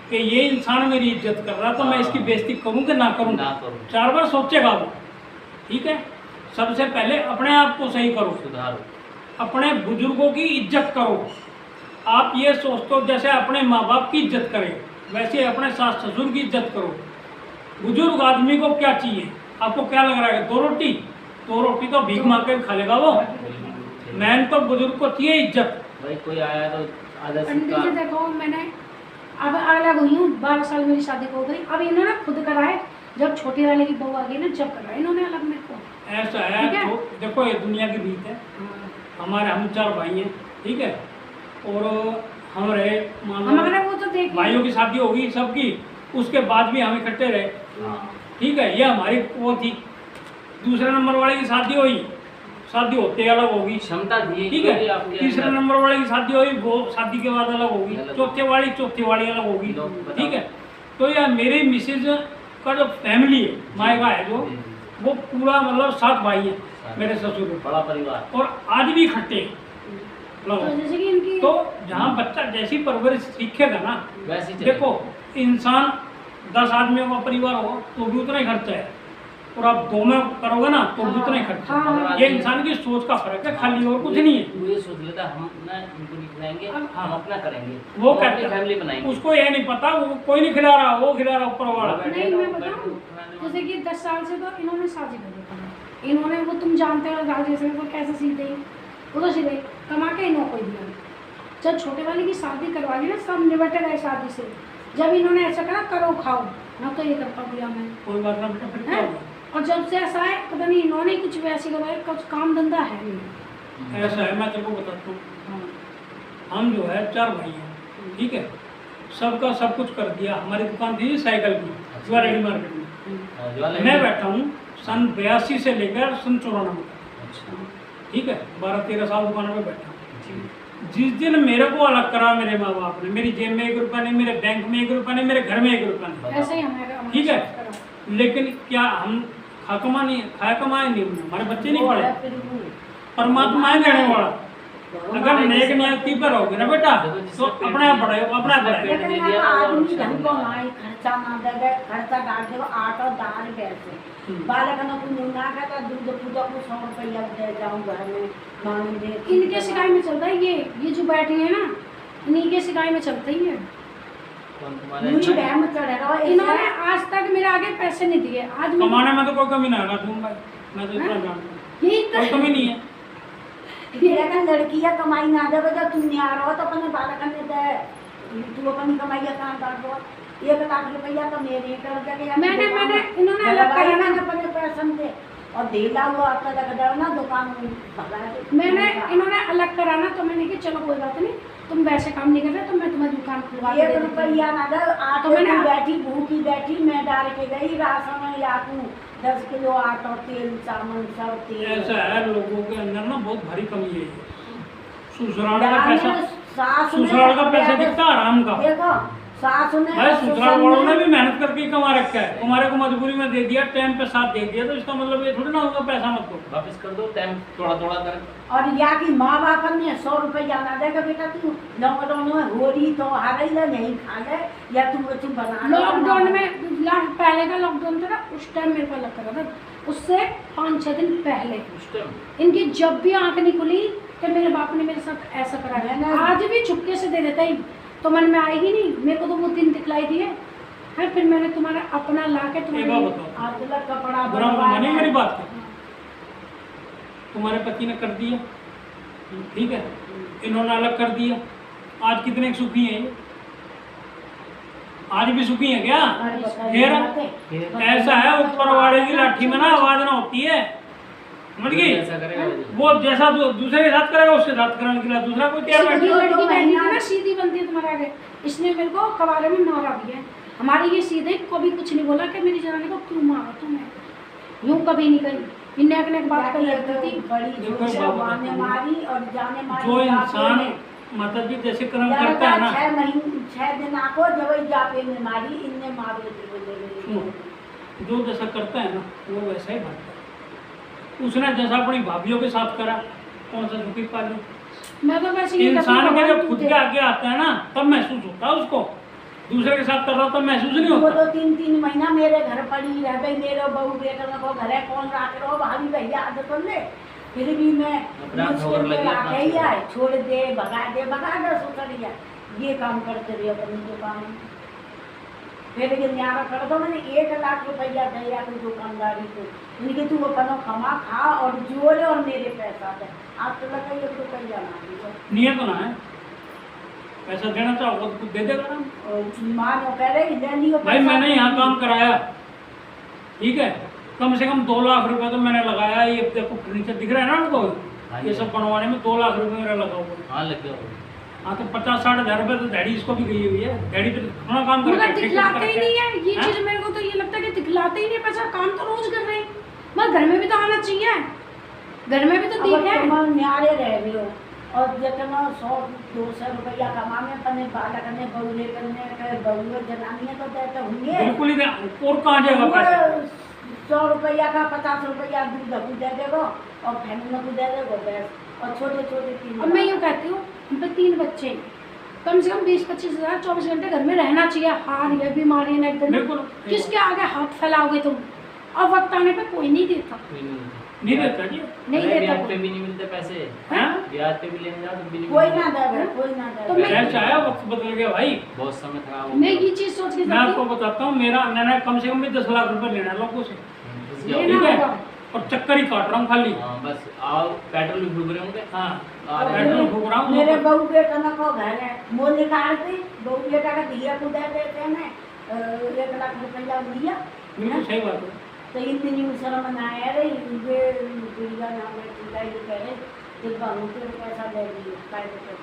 कि ये इंसान मेरी इज्जत कर रहा, तो मैं इसकी बेइज्जती करूँ कि ना करूँ। ना करूँ। 4 बार सोचेगा वो, ठीक है। सबसे पहले अपने आप को सही करो, सुधारो। अपने बुजुर्गों की इज्जत करो। आप ये सोचते हो जैसे अपने माँ बाप की इज्जत करें, वैसे अपने सास ससुर की इज्जत करो। बुजुर्ग आदमी को क्या चाहिए, आपको क्या लग रहा है? 2 रोटी, 2 रोटी तो भीख मांग के खा लेगा वो। मैन तो बुजुर्ग को चाहिए इज्जत। भाई कोई आया तो आधा पंडित सिक्का। जी देखो मैंने अब अलग हुई हूँ, 12 साल मेरी शादी को हो गई। अब इन्होंने खुद कराए, जब छोटी वाले की बहू आ गई ना जब कराए इन्होंने अलग मेरे को। ऐसा ठीक है है। तो देखो ये दुनिया की रीत है। हम 4 भाई हैं, ठीक है, और हम रहे मान लो हमारे वो तो देखिए भाइयों की शादी होगी सबकी, उसके बाद भी हम इकट्ठे रहे, हाँ। ठीक है। ये हमारी वो थी। दूसरे नंबर वाले की शादी हुई, शादी होते अलग होगी, क्षमता थी ठीक है। तीसरे नंबर वाले की शादी हुई, वो शादी के बाद अलग होगी। चौथे वाली अलग होगी, ठीक है। तो यार मेरी मिसेज का जो फैमिली है, मायका है जो, वो पूरा मतलब 7 भाई हैं मेरे ससुर के, बड़ा परिवार। और आज भी इकट्ठे हैं। तो जैसे कि इनकी तो जहाँ बच्चा जैसी परवरिश सीखेगा ना, वैसे ही चलेगा। देखो इंसान 10 आदमियों का परिवार हो तो भी उतना ही खर्चा है, और आप 2 में करोगे ना तो उतना ही खर्चा। हाँ। ये इंसान की सोच का फर्क है खाली, और कुछ नहीं है। वो ये सोच लेता हम ना इनको नहीं खिलाएंगे, हम अपना करेंगे, वो अपनी कहते फैमिली बनाएंगे। उसको ये नहीं पता, वो कोई नहीं खिला रहा, वो खिला रहा ऊपर वाला। नहीं मैं बताऊं, जैसे कि 10 साल से तो इन्होंने शादी कर दी, इन्होंने वो तुम जानते हो राजेश को कैसे सीधे, वो तो सीधे कमा के इन्हों को दिया। जब छोटे वाले की शादी करवा ली ना, सब निबट गए शादी से। जब इन्होंने ऐसा करा करो खाओ ना, तो ये कर दिया मैं। कोई बात ना बेटा, फिर क्या होगा? और जब से ऐसा है पता नहीं इन्होंने कुछ वैसे करवाया, कुछ काम धंधा है नहीं। ऐसा है, मैं तेरे को बताता हूँ। हम जो है 4 भाई हैं, ठीक है, सबका सब कुछ कर दिया। हमारी दुकान थी साइकिल की, ज्वेलरी मार्केट में। मैं बैठा हूँ सन 82 से लेकर सन 94 तक, ठीक है, 12-13 साल दुकान पे बैठा हूँ। जिस दिन मेरे को अलग करा मेरे माँ बाप ने, मेरी जेब में 1 रुपया नहीं, मेरे बैंक में 1 रुपया नहीं, मेरे घर में 1 रुपया नहीं, ऐसे ही हमारा ठीक है, लेकिन क्या हम खाया कमाए नहीं, हमारे बच्चे नहीं पढ़े, परमात्मा है देने वाला। अगर नेक नियति पर होगे ना बेटा तो अपने आप बढ़ेगा, अपने आप बढ़ेगा। लेकिन आदमी ढंग को माई खर्चा ना देगा, खर्चा डाल देगा आटा दाल पैसे बालक न कुछ ना खाता, दूध पूजा को 100 रुपया दे जाऊँ घर में मांगे। इनके सिकाई में चलता है ये जो बैठे हैं ना, इन्हीं के सिकाई में चलता ही है। मुझे बहम चढ़ेगा। इन्होंने आज तक मेरे आगे पैसे नहीं दिए। आज मैं कमाने में तो कोई कमी ना है दूंगा, मैं तो इतना जानता हूँ, यही कोई तो कमी नहीं है। लेकिन लड़कियां कमाई ना देवे, जब तुम नहीं आ रहा हो तो अपने बालक ने दे, तू अपनी कमाई का काम कर दो। 1 लाख रुपया तो मेरे कर देगा। मैंने इन्होंने अलग करा ना, अपने पैसे दे और दे ला वो आपका लग जाओ ना दुकान में भगा दे। मैंने इन्होंने अलग करा ना, तो मैंने कहा चलो कोई बात नहीं, तुम वैसे काम नहीं कर रहे तो मैं तुम्हें दुकान खुलवा के 1 दे देती हूँ। रुपया ना दे, आटे तो मैंने- की बैठी भूखी बैठी, मैं डाल के गई राशन में लाकू 10 किलो आटा, तेल चावल सब तेल। ऐसा है लोगों के अंदर ना बहुत भारी कमी है। ससुराल का दाने पैसा, सास ने ससुराल का पैसा अपने दिखता आराम का। देखो सास ने भाई ससुराल ससुर वालों ने ने- भी मेहनत करके ही कमा रखा है, तुम्हारे को मजबूरी में दे दिया, टाइम पे साथ दे दिया, तो इसका मतलब ये थोड़ी ना होगा पैसा मत दो। वापस कर दो, टाइम थोड़ा थोड़ा कर। और या कि माँ बाप ने 100 रुपया ना देगा, बेटा तू लॉकडाउन में हो रही तो आ रही है नहीं खा ले, या तू बना ले। लॉकडाउन में पहले का लॉकडाउन था ना, उस टाइम मेरे को अलग करा था, उससे 5-6 दिन पहले उस टाइम इनकी जब भी आंख नहीं खुली तो मेरे बाप ने मेरे साथ ऐसा करा है। आज भी चुपके से दे देता ही, तो मन में आएगी नहीं। मेरे को तो वो 3 दिखलाई दिए है, फिर मैंने तुम्हारा अपना ला के एक बात तुम्हारे बताओ, आदला कपड़ा बुरा मत नहीं मेरी बात का, तुम्हारे पति ने कर दिया, ठीक है, इन्होंने अलग कर दिया, आज कितने सुखी हैं ये? आज भी सुखी है क्या? फिर ऐसा है ऊपर वाले की लाठी में ना आवाज ना होती है, समझ गई? ऐसा करेगा वो जैसा दूसरे के साथ करेगा उसके साथ करने के लिए दूसरा कोई तैयार सीधी बैठा। लड़की बैठी थी ना, सीधी बनती है तुम्हारे आगे, इसने मेरे को कबारे में मारा भी है। हमारे ये सीधे कभी कुछ नहीं बोला कि मेरी जनानी को क्यों मारा तुम्हें, यूँ कभी नहीं करी। इन नेक नेक बात कर लेती थी। बड़ी देखो जोर से बाबा मारने बताऊं, मारी और जाने मारी। जो जापे इंसान में। माता जी जैसे कर्म ज्यादा करता है ना, 6 महीने 6 दिन आपको जब जापे में मारी, इनने मारे सुनो, जो जैसा करता है ना वो वैसा ही भरता है। उसने जैसा अपनी भाभीियों के साथ करा, कौन सा दुखी पाले। मैं तो वैसे ही इंसान करती के हूँ, जब खुद के आगे आता है ना तब महसूस होता है उसको, दूसरे के साथ कर रहा तब महसूस नहीं वो होता। तो 3-3 महीना मेरे घर पड़ी रह गई, मेरे बहू बेटा को घर है कौन रख रहा हो, भाभी भैया आदत कर ले, फिर भी मैं अपना मुश्किल खबर में लगी, अपना आके ही आए, छोड़ दे भगा दे सुतरिया, ये काम करते रहे अपनी दुकान। फिर ये न्यारा कर दो, मैंने 1 लाख रुपया दिया कोई दुकानदारी को, इनके तू अपना कमा खा और जोड़े और मेरे पैसा दे। आज तो लगा 1 रुपया ना दिया। नियत ना है, पैसा देना चाहो तो दे देगा ना। और माँ जो कह रही ले लियो भाई पैसा। मैंने यहाँ काम कराया, ठीक है, कम से कम 2 लाख रुपए तो मैंने लगाया। ये देखो फर्नीचर दिख रहा है ना उनको, ये सब बनवाने में 2 लाख रुपए मेरा लगा हुआ है। हाँ लग गया। हाँ तो 50-60 हज़ार रुपए तो डैडी इसको भी गई हुई है, डैडी पे थोड़ा काम मगर करके दिखलाते ही नहीं है ये हाँ? चीज। मेरे को तो ये लगता है कि दिखलाते ही नहीं पैसा, काम तो रोज कर रहे हैं, मगर घर में भी तो आना चाहिए, घर में भी तो अब दिख है। तुम न्यारे रह रहे हो और जितना 100-200 रुपया कमाने अपने बालक ने बउले करने बउले जनानियाँ तो देते होंगे। बिल्कुल ही नहीं, और कहाँ जाएगा पैसा? 100 रुपया का 50 रुपया दूध को दे देगा और फैमिली को दे देगा बस। और छोटे छोटे 3 अब मैं यूँ कहती हूँ, हम पे 3 बच्चे हैं, कम से कम 20-25 हज़ार 24 घंटे घर में रहना चाहिए। हार या बीमारी न एकदम, बिल्कुल। किसके आगे हाथ फैलाओगे तुम? और वक्त आने पे कोई नहीं देता, नहीं देता जी। नहीं देता ब्याज पे कोई। भी नहीं मिलते पैसे, हैं? ब्याज पे भी लेने जाओ तो भी नहीं कोई मिलते। ना देवे, कोई ना तो देवे। मैं- ऐसा आया, वक्त बदल गया भाई। बहुत समय खराब हो मैं गया। ये चीज सोच के मैं आपको चलती बताता हूँ, मेरा मैंने कम से कम भी 10 लाख रुपए लेना है लोगों से, घुस हूँ, जाओ। लेना ठीक है? होगा। और चक्कर ही काट रहा हूँ खाली। हाँ, बस आओ, पेट्रोल भी फूक रहे होंगे। हाँ, आ रहे पेट्रोल हैं। फूक रहा हूँ। मेरे बहू बेटा ना को घर है, मोल निकालती बहू बेटा का दिया को दे देते हैं, 1 लाख रुपया दिया। बिल्कुल सही बात है। तो इतनी शर्म ना आया रे, ये दुनिया नाम में चिल्लाई जो करे, तो बहू के पैसा दे दिए, काय के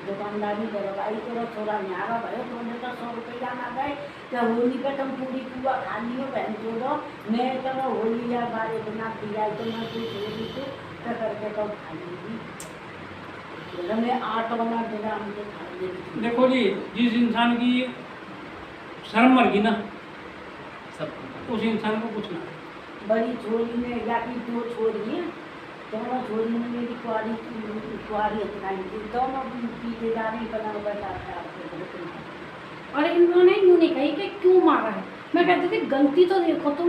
दुकानदारी करो भाई, तेरा छोरा न्यारा भयो, तुमने तो 100 रुपया ना गए, तो होली पे तुम पूरी पुआ खा लियो बहन छोड़ो, मैं चलो होली या बारे बना दिया तो मैं कुछ होली तो करके तो खा लूँगी। मैं 8 वाला देना मुझे खा लेगी। देखो जी, जिस इंसान की शर्म मर गई ना, सब उस इंसान को कुछ ना। बड़ी छोरी में या की 2 छोरी हैं, दोनों छोरी में मेरी कुआरी हथराई थी, दोनों पीछे जाने बना बैठा था। और इन्होंने यूँ नहीं कही कि क्यों मारा है। मैं कहती थी गलती तो देखो तुम,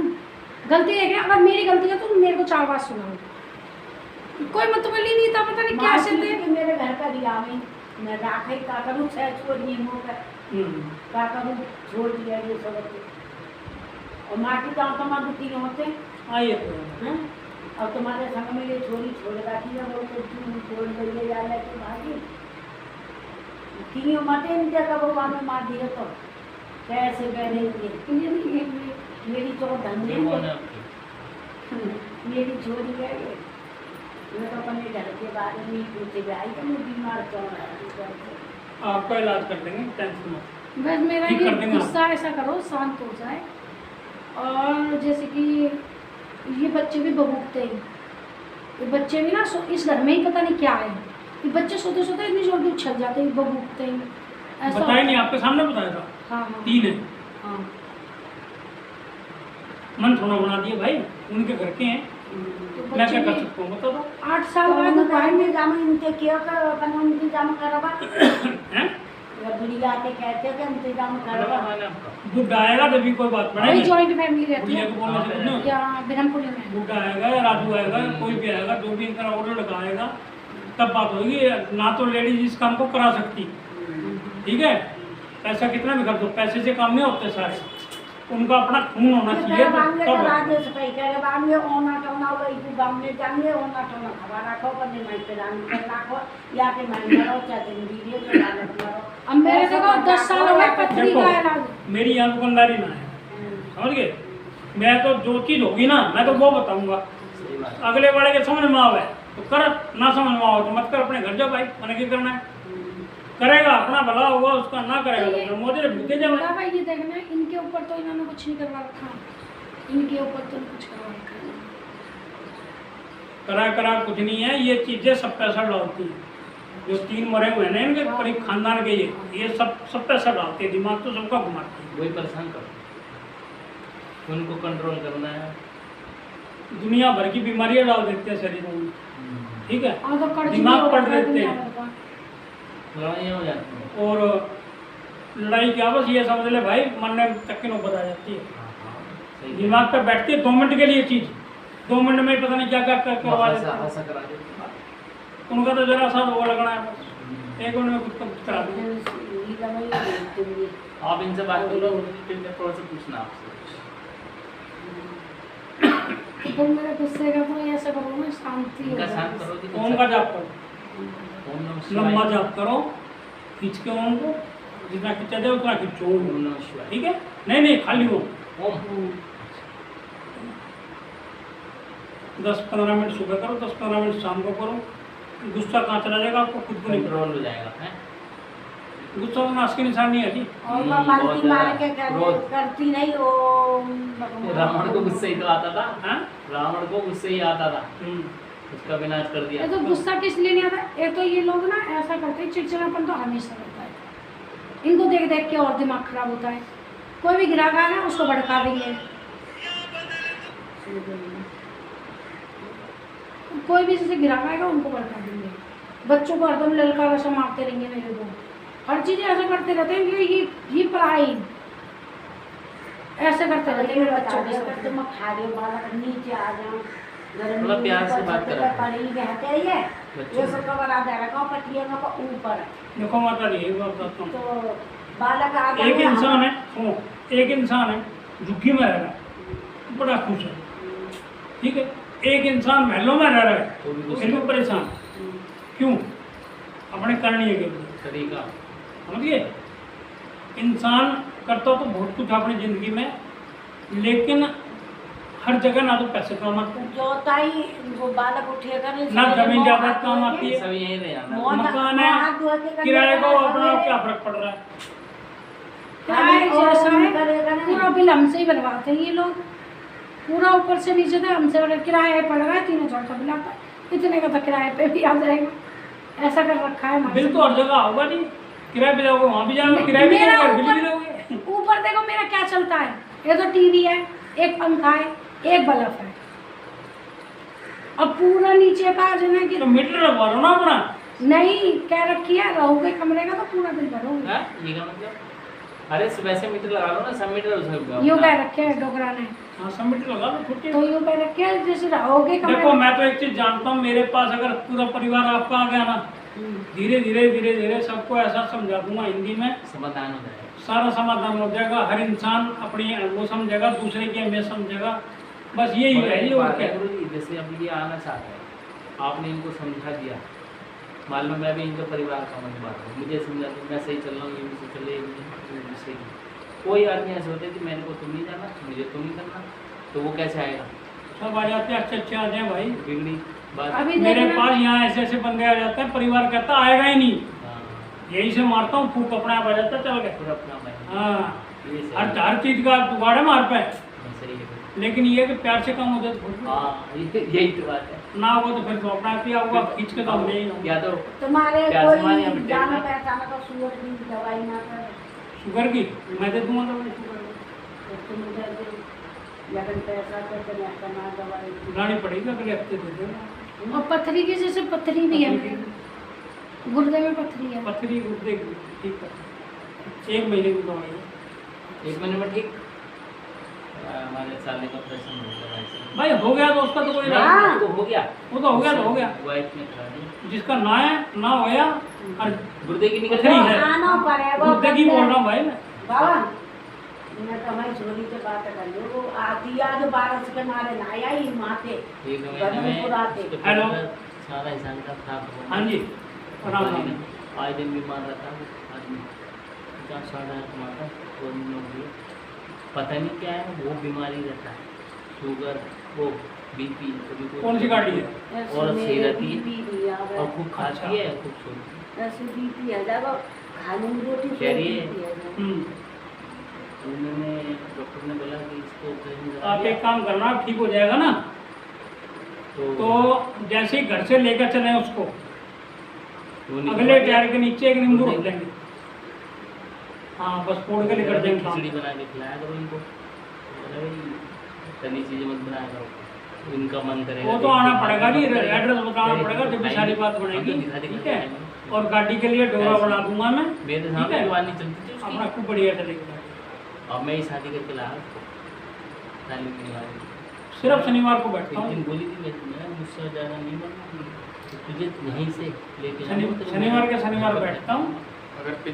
गलती देख रहे, अगर मेरी गलती है तो तुम मेरे को 4 बात सुनाओ। कोई मतलब ही नहीं था, पता नहीं कैसे थे। कि मेरे घर का दिया में मैं राखे का करूँ, 6 छोरी मुँह का का करूँ, छोड़ दिया ये सब। और माँ की तो माँ 2-3 होते आइए हैं, और तुम्हारे संग में ये छोरी छोड़ रखी है, वो तो तुम छोड़ दे जा लेके भागी। तीनों माते नहीं जगह भगवान में मार दिए तो कैसे कह रही थी मेरी तो धन्य ये कौन है है, आपकी? मेरी छोरी है ये। मैं तो अपने घर के बारे में ही पूछे आई कि मैं बीमार क्यों है। आपका इलाज कर देंगे, टेंशन मत। बस मेरा ठीक ये कर देंगे गुस्सा ऐसा करो शांत हो जाए। और जैसे कि ये बच्चे भी बबूकते हैं, ये बच्चे भी ना इस घर में ही पता नहीं क्या है, ये बच्चे सोते सोते इतनी जल्दी उछल जाते हैं, बबूकते हैं, ऐसा बताया नहीं, होता है। आपके सामने बताया था। हाँ हाँ 3 है, हाँ। मन थोड़ा बना दिए भाई, उनके घर के हैं, तो मैं क्या बच्चे कर भी सकता हूँ बता दो। 8 साल बाद उपाय में इंतजाम इनके किया कर, अपन इंतजाम करवा हैं? बुढ़िया के कहते कि इंतजाम खाना करवा। खाना आपका? बुढ़ा आएगा तभी कोई बात वही पड़ेगी। जॉइंट फैमिली रहती बुढ़िया है को बोलने से कुछ नहीं होता। या बिरमपुरी में। बुढ़ा आएगा या राजू आएगा, कोई भी आएगा, जो भी इनका ऑर्डर लगा आएगा तब बात होगी। ना तो लेडीज इस काम को करा सकती, ठीक है? पैसा कितना भी कर दो, पैसे से काम नहीं होते सारे, उनका अपना खून होना चाहिए तो बांगे तब तो होता है। राजे से कही करे बांगे ओना टोना वही को बांगे जांगे ओना टोना खबर रखो बने मैं पे रानी कर रखो या के मैं मरो चाहे वीडियो के डाल करो। अब मेरे देखो 10 साल हो गए पथरी देखो, का इलाज। मेरी यहाँ दुकानदारी ना है, समझ गए? मैं तो जो चीज़ होगी ना, मैं तो वो बताऊंगा। सही बात है। अगले वाले के समझ में आवे तो कर, ना समझ में आओ तो मत कर, अपने घर जाओ भाई, मैंने क्या करना है? करेगा अपना भला होगा उसका, ना करेगा तो फिर मोदी ने भूखे जाए। बड़ा भाई ये देखना है, इनके ऊपर तो इन्होंने कुछ नहीं करवा रखा, इनके ऊपर तो कुछ करवा रखा है। करा करा कुछ नहीं है, ये चीजें सब पैसा डालती है। जो 3 मरे हुए हैं ना इनके करीब खानदान के, ये सब पैसा डालते हैं, दिमाग तो सबका घुमाते हैं। वही परेशान करो, उनको कंट्रोल करना है। दुनिया भर की बीमारियां डाल देते हैं शरीर में, ठीक है? और तो कर्ज दिमाग भी हो पड़ रखा है देते दुनिया हैं। भर का। लड़ाइयाँ हो जाती हैं। और लड़ाई क्या, बस ये समझ ले भाई, मरने तक की नौबत आ जाती है। सही है। दिमाग पर बैठती है 2 मिनट के लिए चीज, 2 मिनट में ही पता नहीं क्या क्या करवा देते हंसा हैं। हंसा करा देते हैं। उनका तो जरा सा वो लगना है बस, 1 मिनट में कुछ कुछ करा देंगे। आप इनसे बात करो, थोड़ा सा पूछना आपसे। तो फिर मेरे गुस्से का तो ऐसा करो ना, शांति हो इनका जाए। शांत करो कि ओम का जाप करो, ओम नमः लंबा शिवाय। जाप करो, खींच के ओम को, जितना खींचा जाए उतना खींचो ओम, ओम नमः शिवाय। ठीक है? नहीं खाली ओम। ओम 10-15 मिनट सुबह करो, 10-15 मिनट शाम को करो। गुस्सा कहाँ चला जाएगा आपको खुद को नहीं पता। कंट्रोल हो जाएगा है। गुस्सा तो नाश की निशानी है जी। और मैं मालती मार के क्रोध। करती नहीं ओ रावण को गुस्से ही तो आता था, हाँ? रावण को गुस्से ही आता था, हम्म। उसका विनाश कर दिया। ये तो गुस्सा किस लिए नहीं आता, एक तो ये लोग ना ऐसा करते हैं, चिड़चिड़ापन तो हमेशा रहता है इनको, देख देख के और दिमाग खराब होता है। कोई भी ग्राहक आएगा उसको भड़का देंगे, कोई भी जैसे ग्राहक आएगा उनको भड़का देंगे, बच्चों को हरदम ललका रसा मारते रहेंगे मेरे को, हर चीज़ ऐसा करते रहते हैं कि ये पढ़ाई ऐसे करते रहते हैं मेरे बच्चों के अगर साथ। तुम खा रहे हो बालक नीचे आ जाओ थोड़ा प्यार से बात करो। पड़ी रहते ही है बच्चों ये सब कवर आ जाएगा कहाँ पटिया का ऊपर देखो माता जी एक बात बताता हूँ, तो बालक आ एक जाएगा इंसान है, सुनो, एक इंसान है झुग्गी में रह रहा है, बड़ा खुश है, ठीक है। एक इंसान महलों में रह रहा है, तो भी फिर भी परेशान। क्यों? अपने करनी है तरीका समझिए। इंसान करता तो बहुत कुछ अपनी जिंदगी में, लेकिन हर जगह ना तो पैसे कमाते हैं, जो ताई वो बालक उठेगा नहीं ना जमीन जायदाद काम आती है, सब यहीं रह जाना। मकान है, किराए को अपना क्या फर्क पड़ रहा है। किराए जैसा है करेगा नहीं। पूरा बिल हमसे ही बनवाते हैं ये लोग, पूरा ऊपर से नीचे तक हमसे बना। किराया पड़ रहा है 3000 का बिल आता है, इतने का तो किराए पे भी आ जाएगा, ऐसा कर रखा है हमारे बिल तो हर जगह होगा नहीं, किराए पे जाओगे वहाँ भी जाओगे, किराए भी मेरा जाओगे, बिल भी ऊपर जाओगे। ऊपर देखो मेरा क्या चलता है, ये तो टीवी है, एक पंखा है, एक बल्ब है, अब पूरा नीचे का जो है कि तो मीटर लगवा लो ना अपना। नहीं कह रखी है रहोगे कमरे का तो पूरा बिल भरोगे। हाँ, ये का मतलब? अरे वैसे मीटर लगा लो ना, सब मीटर उसका यूँ कह रखे है डोगरा ने, हाँ, सब मीटर लगा लो छुट्टी। तो यूँ कह रखे है जैसे रहोगे कमरे देखो में। मैं तो एक चीज जानता हूँ, मेरे पास अगर पूरा परिवार आपका आ गया ना, धीरे धीरे सबको ऐसा समझा दूंगा हिंदी में, समाधान हो जाएगा। सारा समाधान हो जाएगा। हर इंसान अपनी वो समझेगा, दूसरे की अहमियत समझेगा, बस यही है ये। और क्या है? गुरु जी, जैसे अब ये आना चाहते हैं, आपने इनको समझा दिया, मान लो मैं भी इनका परिवार का मजबूर हूँ, मुझे समझा दो, मैं सही चल रहा हूँ, ये मुझसे चले, ये मुझसे सही। कोई आदमी ऐसे होते कि मेरे को तुम नहीं जाना, मुझे तुम नहीं करना, तो वो कैसे आएगा? सब आ जाते हैं, अच्छे आ जाए भाई। बिगड़ी बात। अभी मेरे देखना पास यहाँ ऐसे ऐसे बंदे आ जाते हैं, परिवार कहता आएगा ही नहीं, हाँ, यही से मारता हूँ, फूक अपने आप आ जाता है, चल गए। पूरा अपना भाई। हाँ, ये सही हर है। हर चीज का जुगाड़ है मार पे, हाँ, सही है। लेकिन ये है कि प्यार से कम हो जाए तो हाँ, यही तो बात है। ना हो तो फिर तो अपना आप ही आऊंगा, खींच के तो हम ले ही आऊंगा। या तो तुम्हारे प्यार से मानिए, हम कोई टेक जान ना। पहचान का सूरत की दवाई ना कर शुगर की मैं दे दूंगा दवाई शुगर की। तो तुम इधर दे लगन पैसा करके ना कमा दवाई लानी पड़ेगी, अगले हफ्ते दे देना। और पथरी की जैसे पथरी भी है मेरे, गुर्दे में पथरी है। पथरी गुर्दे की ठीक है, 1 महीने की दवाई है। 1 महीने में ठीक। हमारे साले का ऑपरेशन हो गया भाई साहब। भाई हो गया तो उसका तो कोई हाँ। नहीं, तो हो गया, वो तो हो गया तो हो गया। वाइफ में करा दी। जिसका ना है ना होया, और गुर्दे की निकल पथरी गई। है। आना पड़ेगा गुर्दे की बोल रहा हूँ भाई मैं। बाबा मैं तो हमारी छोरी से बात कर लो वो आती आज 12 के मारे ना आया ही माते 1 महीने गरम में पुराते। उसके हेलो। पेट में सारा इंसान का था। हाँ जी, प्रणाम। आज दिन बीमार रहता है आदमी, 50-60 कमाता, और लोग पता नहीं क्या है, वो बीमारी रहता है, शुगर, वो बीपी, कभी कोई- कौन सी गाड़ी है? और सही रहती है, बीपी और खूब खाती है, खूब सोती है। ऐसे बीपी आ जाएगा खाने में रोटी कह रही है। बीपी आ जाएगा। हम्म, उन्होंने डॉक्टर ने बोला कि इसको ऑपरेशन करा आप दिया, एक काम करना, ठीक हो जाएगा ना, तो जैसे ही घर से लेकर चले उसको, वो नहीं अगले हुआ। टायर के नीचे एक नींबू रख लेंगे। हाँ, बस फोड़ के लेकर जाएंगे काम। खिचड़ी बना के खिलाया करो इनको, बोला भाई तली चीजें मत बनाया करो, इनका मन करेगा। वो तो आना पड़ेगा जी, एड्रेस बताना पड़ेगा, जब भी सारी बात बनेगी, ठीक है। और गाड़ी के लिए डोरा बना दूंगा मैं, मेरे ठीक सामने है। जवानी चलती थी अपना उसकी, खूब बढ़िया चलेगी। अब मैं ही शादी करके लाया उसको, तालीम के बाद। सिर्फ शनिवार को बैठता एक हूँ, दिन बोली थी मैं मुझसे ज़्यादा नहीं बनना, तो तुझे यहीं से लेके जाना तो शनिवार के शनिवार बैठता हूँ। अगर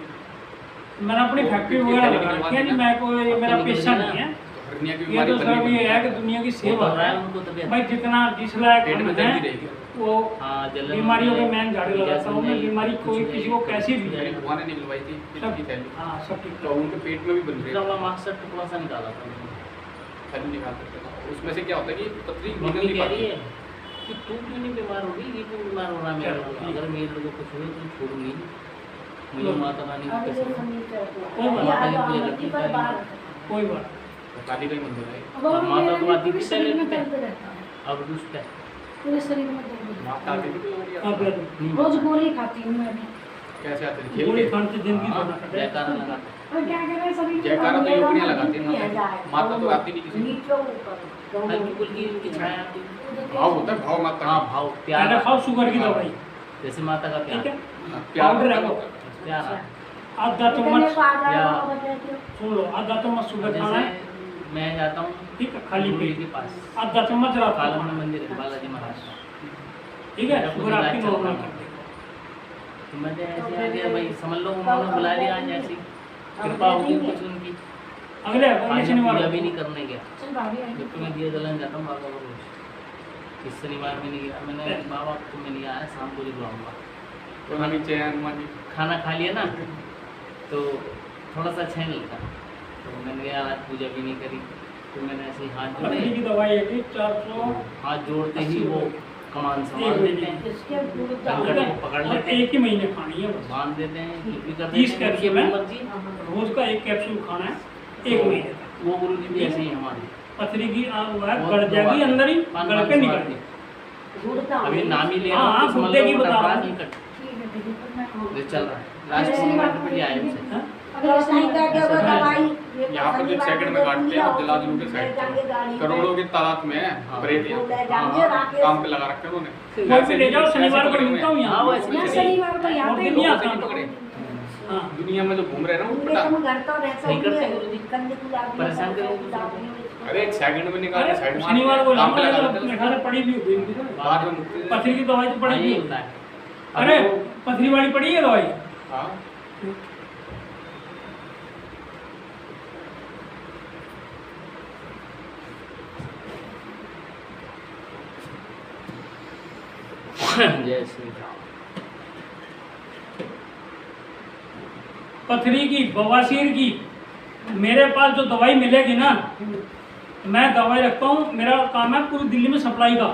मैंने अपनी फैक्ट्री वगैरह लगा रखी है, मैं कोई ये मेरा पेशा नहीं है, तो हर्निया की ये बीमारी तो बननी सब ये बननी है कि दुनिया की वो सेवा हो रहा है है उनको तबियत। भाई, जितना जिस लायक पेट में हम दर्द ही हैं, रहेगी। वो हाँ, जलन बीमारियों के में मैं झाड़ू लगाता हूँ मैं, बीमारी कोई किसी को कैसी भी है, मेरी बुआ ने निकलवाई थी सब की थैली, हाँ सब ठीक तो उनके पेट में भी बन रही दूसरा है, वाला मास्टर टुकड़ा सा निकाला था मैंने। थैली निकाल सकते हैं। उसमें से क्या होता है कि पथरी निकल मम्मी नहीं कह रही पाती है कि तू क्यों नहीं बीमार होगी, ये क्यों बीमार हो रहा है मेरा, चलो, अगर मेरे लोगों को कुछ हुए तो छोड़ूंगी, मुझे लो। माता रानी की अभी कसम जो है। फर्नीचर को कोई बात अभी नहीं, आज कोई आमती पर लड़की बात कोई बात तो काली का ही मंदिर है। अब और माता मेरे तो भी आती पूरे थी शरीर में पहले दर्द रहता है, अब दुष्ट है। पूरे शरीर में दर्द रहता माता आती थी तो है। आप दे दो। नहीं है। रोज गोली खाती हूँ मैं भी। कैसे आते थे खेल गोली के। खाने से जिंदगी हाँ, थोड़ा कटे। जयकारा लगा और क्या कर रहे हैं शरीर में जयकारा तो दर्द योगड़ियाँ रहता लगाती हैं माता तो आती नहीं किसी को। नीचे ऊपर दोनों हल्की फुल्की उनकी छाया आती है। भाव होता है, भाव माता हाँ, का। भाव पहले प्यार, खाओ शुगर की दवाई, जैसे माता का ठीक है। प्यार, हाँ, प्यार पाउडर होता है वो। है। प्यार। आधा कितने चम्मच, को आ जाएगा या- वो बताते हो सुन लो, आधा चम्मच शुगर खाना है, मैं जाता हूँ ठीक है, खाली गुरुजी पेट के पास, आधा चम्मच रात को कालम में खाना। मंदिर है बालाजी महाराज का। ठीक है, मेरा शुगर कुछ आपकी इलाज चल नॉर्मल रहा कर देगा। तो मैंने ऐसे आ गया भाई, समझ लो उन्होंने बुला लिया आज, ऐसी कृपा होगी कुछ उनकी। अगले आज मैं शनिवार पूजा को। भी नहीं करने गया, चल भाभी आएगी। जबकि मैं दिया जलाने जाता हूँ बाबा को रोज। इस शनिवार में नहीं गया मैंने, बाबा को मैं नहीं आया, शाम को जरूर आऊँगा। तो ना नीचे है हनुमान जी। खाना खा लिया ना तो थोड़ा सा अच्छा नहीं लगा, तो मैंने गया आज पूजा भी नहीं करी। तो मैंने ऐसे ही हाथ पथरी जोड़े, की दवाई है 400 हाथ जोड़ते ही वो कमान संभाल एक देते हैं, इसके दूध संकट को पकड़ और लेते हैं, एक ही महीने खानी है बस। बांध देते हैं, कुछ भी कर 30 देते हैं, उनकी कैप्सूल है। अपनी मर्जी। रोज का एक कैप्सूल खाना है, एक महीने तक। वो गुरु जी भी ऐसे ही हमारे पथरी की वो है, बहुत गड़ जाएगी दवा- अंदर ही, पान गड़ पान के निकल स्वाद जाएगी। है। दूध का अभी नाम ही ले रहा हाँ, हूँ तो समझ गुर्दे लो की वो बता डबरा रहा हूँ। संकट ठीक है दीदी, फिर मैं आऊँगी। ये चल रहा है, लास्ट मोमेंट पे ही आए उनसे। हाँ? अगले शनिवार को यहाँ पर जो सेकंड में काटते हैं वो जला जलू के साइड करोड़ों की तादाद में है प्रेत यहाँ काम पे लगा रखे हैं उन्होंने। कोई भी ले जाओ, शनिवार को मिलता हूँ हाँ, यहाँ। वो ऐसे मैं ही शनिवार को यहाँ और पे दिन नहीं आता। पकड़े हाँ, दुनिया में जो घूम रहे हैं ना वो पटा। सही करते हैं गुरु जी। परेशान करेंगे। अरे एक सेकंड में निकाल के साइड अरे में शनिवार को काम पे लाऊंगा, लगा तो देते मेरे हैं। ख्याल से पड़ी भी होगी इनकी तो। बाद में मुक्ति देते पथरी की दवाई तो पड़ी हाँ, भी ये होगी। होता है। अरे अब वो- पथरी वाली पड़ी है दवाई। हैं। हाँ जय श्री राम। पथरी की, बवासीर की, मेरे पास जो दवाई मिलेगी ना, मैं दवाई रखता हूँ। मेरा काम है पूरी दिल्ली में सप्लाई का,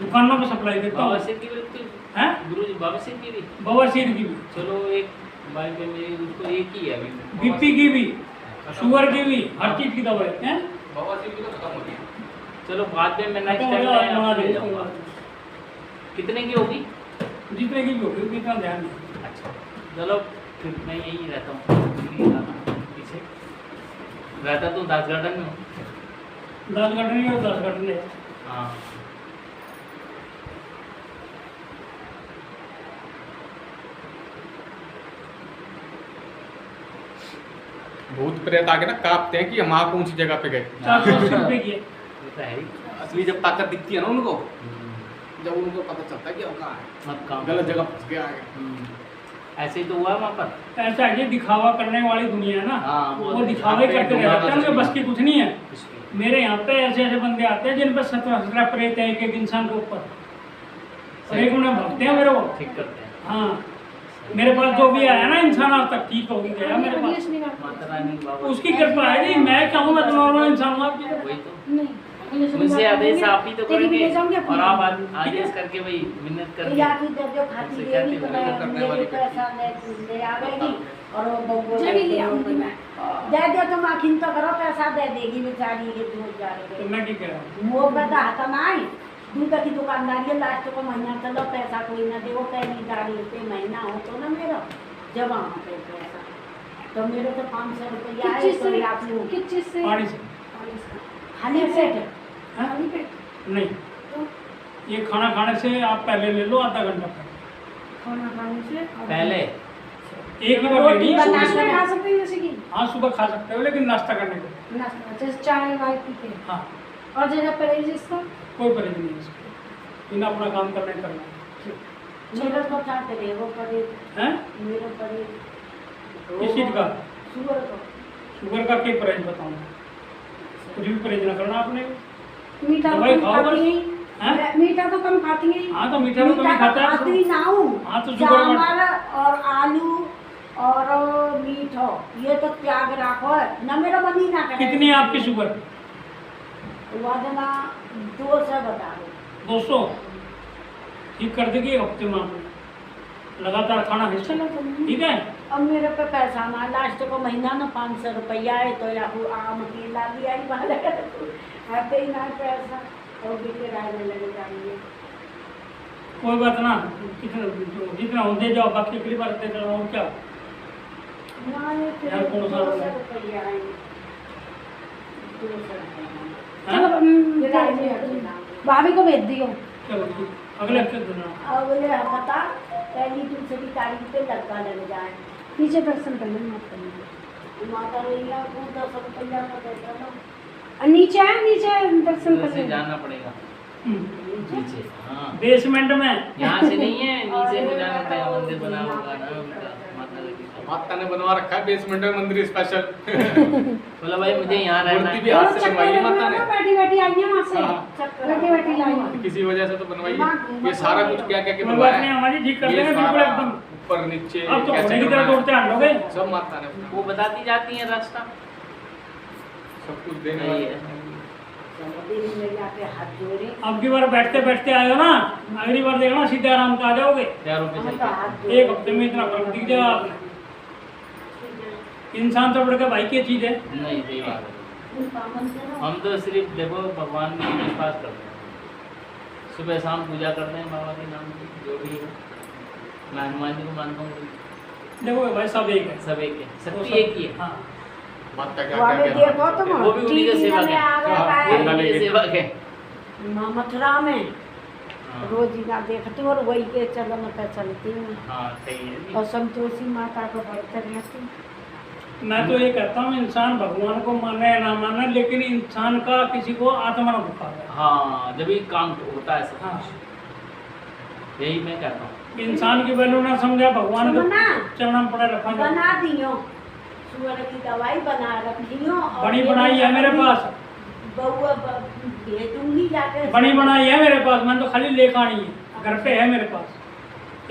दुकानों में सप्लाई देता बाबा हूँ। सिर की बिल्कुल हैं? गुरु जी, बाबा सिर की भी बवासीर की भी, चलो एक भाई पे मेरी उसको एक ही है अभी। बीपी की भी, शुगर की भी, हर चीज की दवाई हैं। बाबा जी भी तो खत्म हो गया। चलो बाद में मैं खत्म नेक्स्ट हो टाइम गया, मैं बना आपसे ले देंगे, जाऊंगा। कोई बात कितने की होगी? नहीं। जितने की भी होगी उतना ध्यान नहीं। अच्छा चलो फिर मैं यही रहता हूँ पीछे रहता तो दास गार्डन में हूँ। 10 घंटे नहीं, 10 घंटे हाँ भूत प्रेत आके ना कांपते हैं कि हम आप कौन सी जगह पे गए। 480 रुपये की है। ये तो है ही। असली जब ताकत दिखती है ना उनको, जब उनको पता चलता है कि अब कहाँ है, मत काम गलत जगह फंस गया है। ऐसे ही तो हुआ वहाँ पर। ऐसा है कि दिखावा करने वाली दुनिया है ना, हाँ, वो दिखावा ही करते रहते हैं, उनके बस की कुछ नहीं है। इसलिए। मेरे यहाँ पे ऐसे ऐसे बंदे आते हैं जिन पर 17 प्रेत है एक एक इंसान के ऊपर, और एक उन्हें भगते हैं मेरे को। ठीक करते हैं। हाँ, मेरे पास जो भी आया ना इंसान आज तक ठीक हो गया मेरे अगले पास, शनिवार को। माता रानी बाबा उसकी कृपा है जी। मैं क्या हूँ, मैं तो नॉर्मल इंसान हूँ आपकी। वही तो नहीं, अगले शनिवार मुझसे को आदेश आएंगे। आप ही तो तेरी भी करेंगे ले जाऊंगी अपनी। और आप आदेश करके भाई मिन्नत करके खाती देगी तो मैं मेरे पैसा ले आवेगी और वो बबू जब ही ले आऊंगी मैं। दे दे तो माखिन तो करो पैसा दे देगी बेचारी के दूध जा तो रहे मैं क्या कह रहा हूँ, वो बता हता नाई दूध की दुकानदारी है, लास्ट को महीना चलो पैसा कोई ना दे, वो पहली गाड़ी पे महीना हो तो ना मेरा जमा पे पैसा तो मेरे तो 500 रुपया किस आए चीज तो से? आप लोग किस चीज से? पानी से खाली पेट हाँ? खाली पेट। नहीं, तो ये खाना खाने से आप पहले ले लो आधा घंटा पहले। खाना खाने से पहले एक ही बार लेनी है। बना सुबह खा सकते हैं जैसे कि हाँ, सुबह खा सकते हो लेकिन नाश्ता करने के। नाश्ता, जैसे चाय वाय पी के। हाँ, और जैसे परहेज इसका कोई परहेज नहीं है इसको, इन्हें अपना काम करना ही करना मेरे तो चाहते रहे वो पड़े है। मेरे पड़े किस चीज का? शुगर को शुगर का क्या परहेज बताऊँ? कुछ भी परहेज ना करना आपने। मीठा तो दवाई कम खाओ खाती बस। नहीं, हैं? मीठा तो कम खाती नहीं। हाँ, तो मीठा तो कभी खाता है खाती ना हूँ हाँ, तो शुगर बढ़- चावल और आलू और मीठो ये तो त्याग रखो है ना, मेरा मन ही ना करे। कितनी है आपकी शुगर? वजना 200 बता दो। 200 ठीक कर देगी एक हफ्ते में आपने, लगातार खाना है चलो तो नहीं। ठीक है। अब मेरे पे पैसा ना, लास्ट को महीना ना 500 रुपया है तो या आम की ला लिया ही बाहर आते ही ना पैसा और बिके रहने लगे जाएंगे। कोई बात ना, जितना हो दे जाओ, बाकी अगली बार दे देना और क्या। ना ये फिर यार, कौन सा 200 रुपया है 200 रुपया चलो फिर आएंगे अगले दाम। भाभी को भेज दियो। चलो ठीक, अगले हफ्ते देना। अगले हफ्ता पहली दूसरी तारीख पे लड़का लग जाए। नीचे दर्शन कर लेना, मत करना। माता लीला को 10 रुपया का देता ना। और नीचे है, नीचे दर्शन उधर से करने जाना पड़ेगा नीचे। हाँ बेसमेंट में यहाँ से नहीं है, नीचे से जाना पड़ेगा। मंदिर बना होगा ना उनका, माता लगी का। माता ने बनवा रखा है बेसमेंट में मंदिर स्पेशल। बोला भाई मुझे यहाँ रहना मूर्ति भी है। हाथ से बनवाई है माता ने। बैठी बैठी आई है वहाँ से, हाँ। बैठी बैठी लाई है। किसी वजह से तो बनवाई है। ये सारा कुछ क्या क्या कोई बनवाया बात नहीं, है, हमारी ठीक कर ये देंगे बिल्कुल सारा एकदम। ऊपर नीचे अब तो कैसे घोड़े की तरह करना है, दौड़ते हैं लोगे। सब माता ने अपना वो बताती जाती है रास्ता। सब कुछ देने यही वाली है। है। मंदिर में जाके हाथ जोड़े, अब की बार बैठते बैठते आए हो ना, अगली बार देखना सीधे आराम से आ जाओगे। पैरों पे हम चल तो के। हाथ जोड़े। एक हफ्ते में इतना फर्क दिख जाएगा आपने। इंसान तो बढ़ के भाई की चीज है। नहीं सही बात है। उनका मंदिर ना, हम तो सिर्फ देखो भगवान में विश्वास करते हैं, सुबह शाम पूजा करते हैं बाबा के नाम की, जो भी है। मैं हनुमान जी को मानता हूँ, देखो भाई सब एक है, सब एक है, वो शक्ति एक ही है। हाँ। माता क्या वाले क्या देखो तुम वो भी उन्हीं के टीवी सेवक में है। आ रहा हाँ, वो है उन्हीं के सेवक है। मथुरा में हाँ। रोजीना देखती हूँ और वही के चलन पे चलती हूँ हाँ सही है। और संतोषी माता को बढ़ते रहती। मैं तो ये कहता हूँ इंसान भगवान को माने या ना माने, लेकिन इंसान का किसी को आत्मा न दुखा है। हाँ जब भी काम होता है सब हाँ। यही मैं कहता हूँ। इंसान की वैल्यू ना समझा, भगवान को सुनना, चरणों में पड़े रखा जाए। बना दियो सुअर की दवाई बना रखियो और बनी बनाई है मेरे पास, बउआ भेजूंगी जाके बनी बनाई है मेरे पास, मैंने तो खाली लेकर आनी है, घर पे है मेरे पास।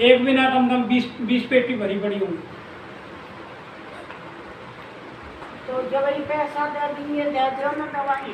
एक भी ना कम कम 20 पेटी भरी पड़ी होंगी। तो जब ये पैसा दे दिए दे दो ना दवाई।